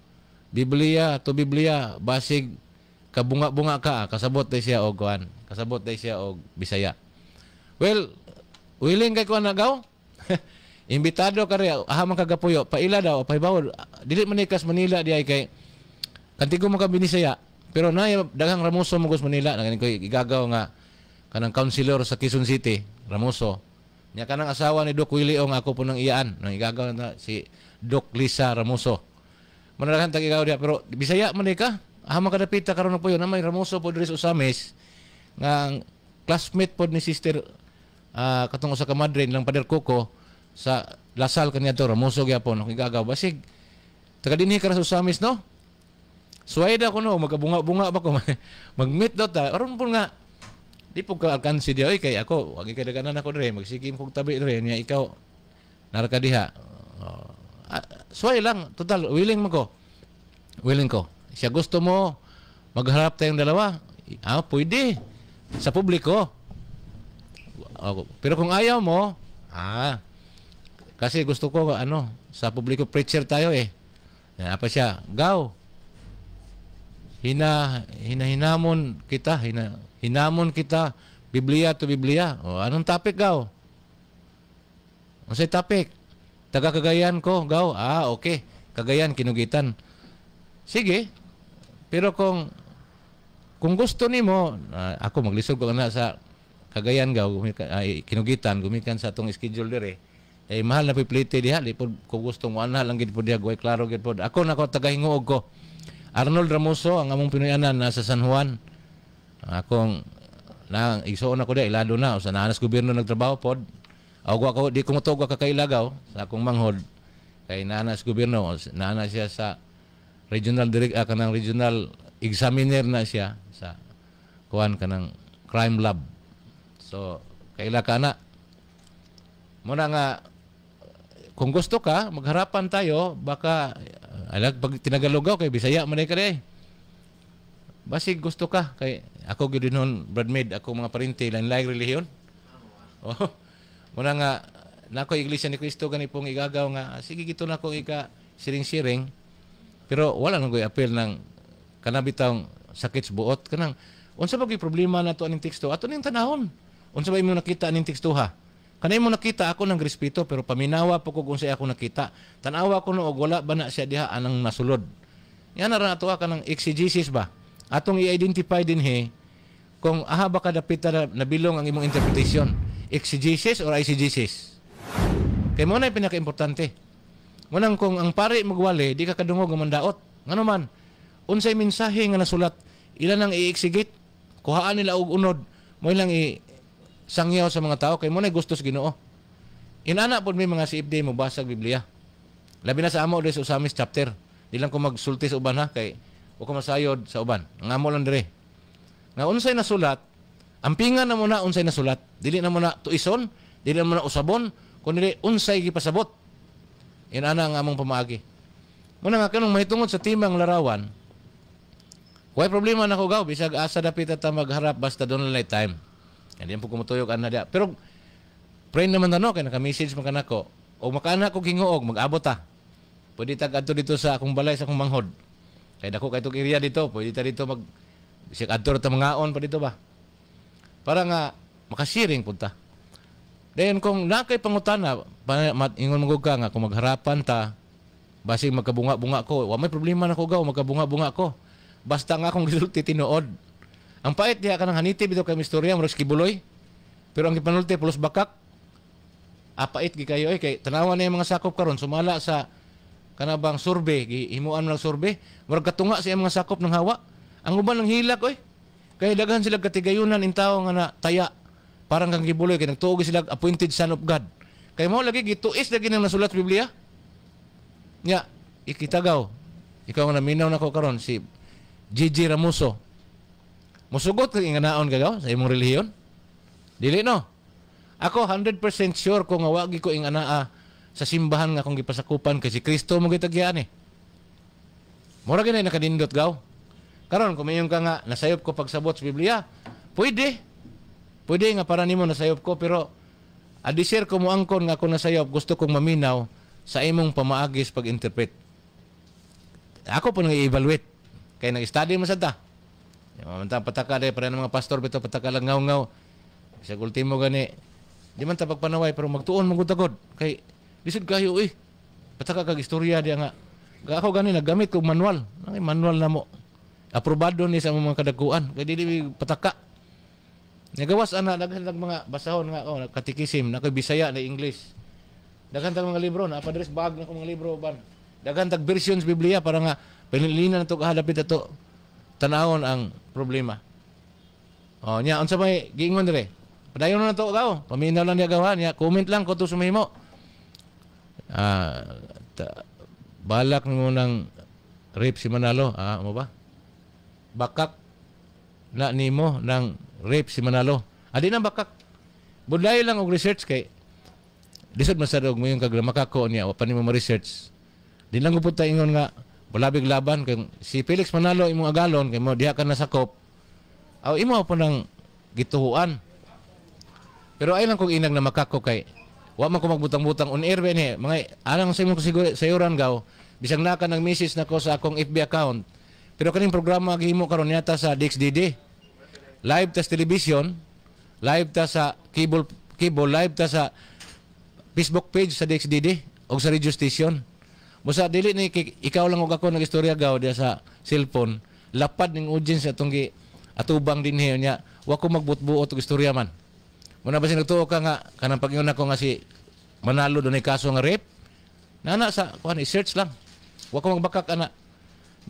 Biblia to Biblia, basig kabunga-bunga ka, kasabot day siya og kuan, kasabot day siya og Bisaya. Well, willing kay kuan nagaw? Imbitado ka rin, ahamang kagapuyo, paila daw, pahibaw, dili manikas Manila di ay kay, kantigo mo ka Binisaya, pero na daghang Ramoso mo gus Manila, naganin ko igagaw nga, kanang councilor sa Quezon City, Ramoso. Nya kanang asawa ni Doc Willie Ong ako po nang iyaan. Nang igagaw na si Doc Lisa Ramoso. Manalakan tag igaw dia pero Bisaya man ka. Ahama kadapita karon po yun na may Ramoso po diri sa Usamis nga classmate pod ni sister katong usa ka madre lang Pader Coco sa Lasal kaniya to Ramoso gyapon igagaw basig taga dinhi ka sa Usamis no. Suwayda ko no magabunga-bunga ba ko mag-meet daw ta aron po nga di po ka alkansi diya, oy kay ako, wag ikadaganan ako dire, magsigim kong tabi dire niya ikaw naraka diha. Suway lang, total willing mo ko. Willing ko. Siya gusto mo magharap tayong dalawa. Pwede sa publiko. Pero kung ayaw mo, kasi gusto ko sa publiko preacher tayo eh. Apa siya? Gaw. Hinamon kita Biblia to Biblia. O anong topic gaw? Unsay topic? Taga Cagayan ko gaw. Okay. Cagayan kinugitan. Sige. Pero kung gusto nimo, ako maglisod ko na sa Cagayan gaw, kinugitan, gumikan sa atong schedule dire. Mahal na piplite diha, di pod ko gusto mo ana lang gid pod diha, goy klaro gid pod. Ako nako taga Hinguog ko. Arnold Ramoso, ang among Pinoyanan nasa San Juan. Akong igsoon ako diha, ilado na. O sa nanas gobyerno nagtrabaho pod. Ako, di ko motog kakailagaw sa akong manghod. Kay nanas gobyerno, nanas siya sa regional kanang regional examiner na siya sa kuan kanang crime lab. So, kaila ka na. Muna nga, kung gusto ka, magharapan tayo, baka pag tinagalugaw kay Bisaya man ka di. Basig gusto ka kay ako gyud nun Bradmaid ako mga parinti lain relihiyon. Muna nga nako iglesia ni Cristo gani pong igagaw nga sige gito na ko ika siring-siring. Pero wala nang ko'y appeal ng kanabitang sakit sa buot. Kanang, unsa ba ko'y problema na to aning teksto? Ato ning tanahon. Unsa ba imo nakita aning teksto ha? Kanay mo nakita ako ng respeto pero paminawa po ko kung sa ako nakita. Tanawa ko no og wala ba na siya diha anang nasulod. Yan na rin ato ka ng exegesis ba? Atong i-identify din kung aha ba kadapit na nabilong ang imong interpretation. Exegesis or eisegesis? Kaya mo na yung pinaka-importante. Munang kung ang pare magwali, di ka kadungog ang mandaot. Nga naman, unsay mensahe nga nasulat, ilan ang i-exegete, kuhaan nila og unod, mo ilang sangyaw sa mga tao kay mo na gusto sa Ginoo. Inana pod may mga CFD mo basag Biblia. Labi na sa amo sa Usamis chapter. Di lang ko magsulti sa uban ha kay o ko masayod sa uban. Ang amo lang dire. Nga unsay nasulat, ampingan na mo na unsay nasulat. Dili na mo na tuison, dili na mo na usabon, kundi unsay gipasabot. Inana ang among pamaagi. Muna nga kanong mahitungod sa timang larawan. Way problema na ko gaw bisag asa dapit ta magharap basta doon lang time. Hindi po kumutuyog ana dia. Pero friend naman ano kay naka-message man kanako o makaana ko gingoog mag-abot ta. Pwede tag adto dito sa akong balay sa akong manghod. Kay dako kay tong area dito, pwede ta dito mag bisag adto ta mangaon pa dito ba. Para nga makasiring punta. Dayon kung nakay pangutana, ingon magug ka nga kung magharapan ta basi magkabunga-bunga ko, wa may problema na ko gaw magkabunga-bunga ko. Basta nga akong gisulti tinuod. Ang pait diha kanang haniti bitaw kay istorya murag kibuloy. Pero ang gipanulti pulos bakak. Apait gi kayo kay tanawan na yung mga sakop karon sumala sa kanabang survey, gihimuan lang survey, murag katunga sa mga sakop ng hawa. Ang uban ng hilak kay daghan sila katigayunan in tawo nga na taya parang kang gibuloy kay nagtuog sila appointed son of God. Kay mao lagi gituis lagi nang nasulat sa Biblia. Nya ikitagaw. Ikaw nga naminaw nako karon si Gigi Ramuso. Musugot kang inganaon kagaw sa imong relihiyon? Dili no. Ako 100% sure kung nga wagi ko inganaa sa simbahan nga kung gipasakupan kay si Kristo mo gitagyaan Mura ginay nakadindot gaw. Karon kung mayon ka nga nasayop ko pagsabot sa Biblia, pwede. Pwede nga para nimo nasayop ko pero adisir ko mo angkon nga ako nasayop gusto kong maminaw sa imong pamaagis pag-interpret. Ako po nang i-evaluate kay nag-study mo sad ta. Mantang pataka day para ng mga pastor bito pataka lang ngaw-ngaw. Sa ultimo gani di man ta pagpanaway pero magtuon magutagod kay lisod kayo pataka kag istorya diya nga. Ako gani naggamit kog manual. Ang manual na mo. Aprobado ni sa mga kadaguan kay dili pataka. Nagawas ana daghan mga basahon nga katikisim na kay Bisaya na English. Daghan tag mga libro na pa-address bag na ko mga libro ban. Daghan tag versions Biblia para nga pinilinan nato kahadapit ato tanawon ang problema. Nya unsa may giingon dire? Padayon na to gaw. Paminaw lang niya gawan niya. Comment lang ko to sumahimo. Balak mo ng rape si Manalo. Mo ba? Bakak na nimo ng rape si Manalo. Adi na bakak. Budlayo lang og research kay lisod masadog mo yung kaglamakako niya. Wa pa nimo ma-research. Di lang gupod ta ingon nga balabig laban kay si Felix Manalo imong agalon kay mo diha ka nasakop. Imo po nang gituhuan. Pero ay lang kong inag na makako kay wa man ko magbutang-butang on air ni mga alang sa imong sayuran gaw bisag naka nag message nako sa akong FB account. Pero kaning programa gihimo karon yata sa DXDD. Live ta sa television, live ta sa cable, live ta sa Facebook page sa DXDD o sa radio station. Busa dili ni ikaw lang og ako nagistorya gaw diya sa cellphone. Lapad ning audience atong atubang dinhi niya. Wa ko magbutbuot og istorya man. Muna ba sinagtuo ka nga kanang pag-ingon ako nga si Manalo dunay kaso nga rape? Nana sa kuan i-search lang. Wa ko magbakak ana.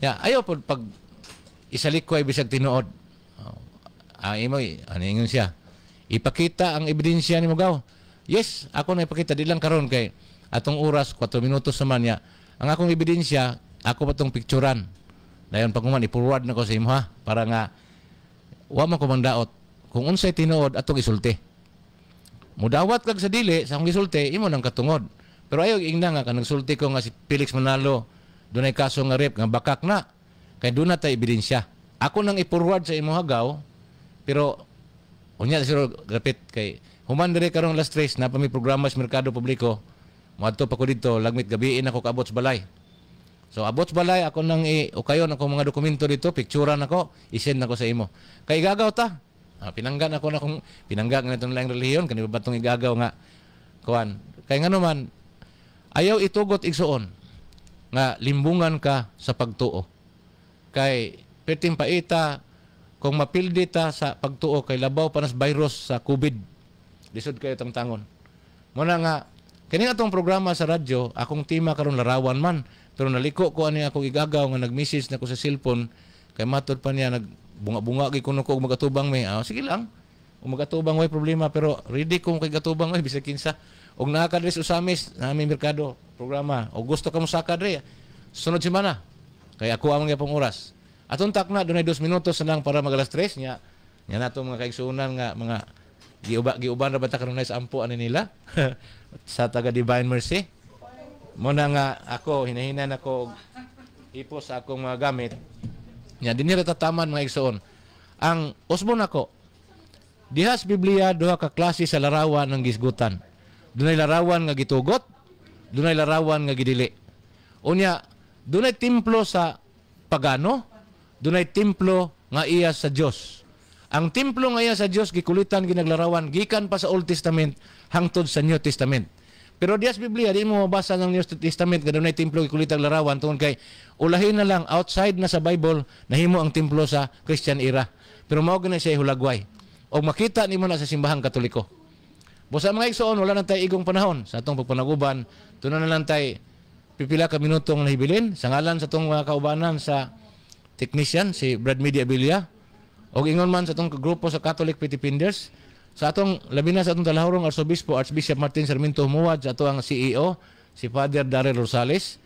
Ya, ayaw po pag isalikway bisag tinuod. Imo aningon siya. Ipakita ang ebidensya nimo gaw. Yes, ako na ipakita di lang karon kay atong oras 4 minutos naman niya. Ang akong ebidensya, ako pa tong picturean. Dayon pagkuman i-forward na ko sa imo ha para nga wa man ko mandaot kung unsay tinuod atong isulti. Mudawat kag sa dili sa akong isulti imo nang katungod. Pero ayaw ingna nga kanang sulti ko nga si Felix Manalo dunay kaso nga rape nga bakak na kay doon na tay ebidensya. Ako nang i-forward sa imo hagaw pero unya siro gapit kay human dire karong last trace na pa may programa sa merkado publiko. Moadto pa ko dito lagmit gabiin ako kaabot sa balay. So abot balay ako nang ukayon ako mga dokumento dito, picturean ako, i-send nako sa imo. Kay igagaw ta. Pinanggan ako na kung pinanggan nga itong laing relihiyon, kanina ba itong igagaw nga kuan. Kay nga naman, ayaw itugot igsuon nga limbungan ka sa pagtuo. Kay perting paita, kung mapildi ta sa pagtuo, kay labaw panas virus sa COVID. Lisod kayo itong tangon. Muna nga, kani atong programa sa radyo, akong tima karon larawan man, pero naliko ko ani akong igagaw nga nag-message na ko sa cellphone, kay matod pa niya bunga-bunga gi kuno ko magatubang may. Sige lang. Kung magatubang way problema pero ready kung kay gatubang ay bisag kinsa. Og naa ka dres usamis na aming merkado programa. O gusto ka mo saka dre. Sunod semana. Kay ako ang gyapong oras. Aton takna dunay 2 minutos na lang para magalas 3 nya. Nya nato mga kaigsuonan nga mga giuban ra bata karon sa ampo ani nila sa taga Divine Mercy. Mo na nga ako hinahinan ako ipos sa akong mga gamit. Nya dinhi ra tataman mga igsoon. Ang usbon ako dihas Biblia duha ka klase sa larawan ng gisgutan. Dunay larawan nga gitugot, dunay larawan nga gidili. Unya dunay templo sa pagano, dunay templo nga iya sa Dios. Ang templo nga iya sa Dios gikulitan ginaglarawan gikan pa sa Old Testament hangtod sa New Testament. Pero dihas Biblia di mo mabasa ng New Testament nga dunay templo gikulitan larawan tungod kay ulahin na lang outside na sa Bible nahimo ang templo sa Christian era. Pero mao gani siya hulagway. Og makita nimo na sa simbahang Katoliko. Busa mga igsoon wala na tay igong panahon sa atong pagpanaguban. Tunan na lang tay pipila ka minutong nahibilin sa ngalan sa atong mga kaubanan sa technician si Brad Media Abilia. Og ingon man sa atong grupo sa Catholic Pitipinders sa atong labi na sa atong talahorong Arsobispo Archbishop Martin Sarmiento Humuad sa atong CEO si Father Darrell Rosales.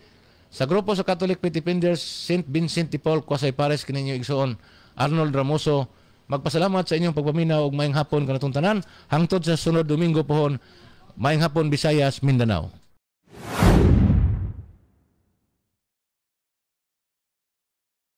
Sa grupo sa Catholic Pitipinders, St. Vincent de Paul, Quasay Pares, kininyo igsoon, Arnold Ramoso, magpasalamat sa inyong pagpaminaw og maayong hapon kanatong tanan, hangtod sa sunod Domingo pohon, maayong hapon Visayas, Mindanao.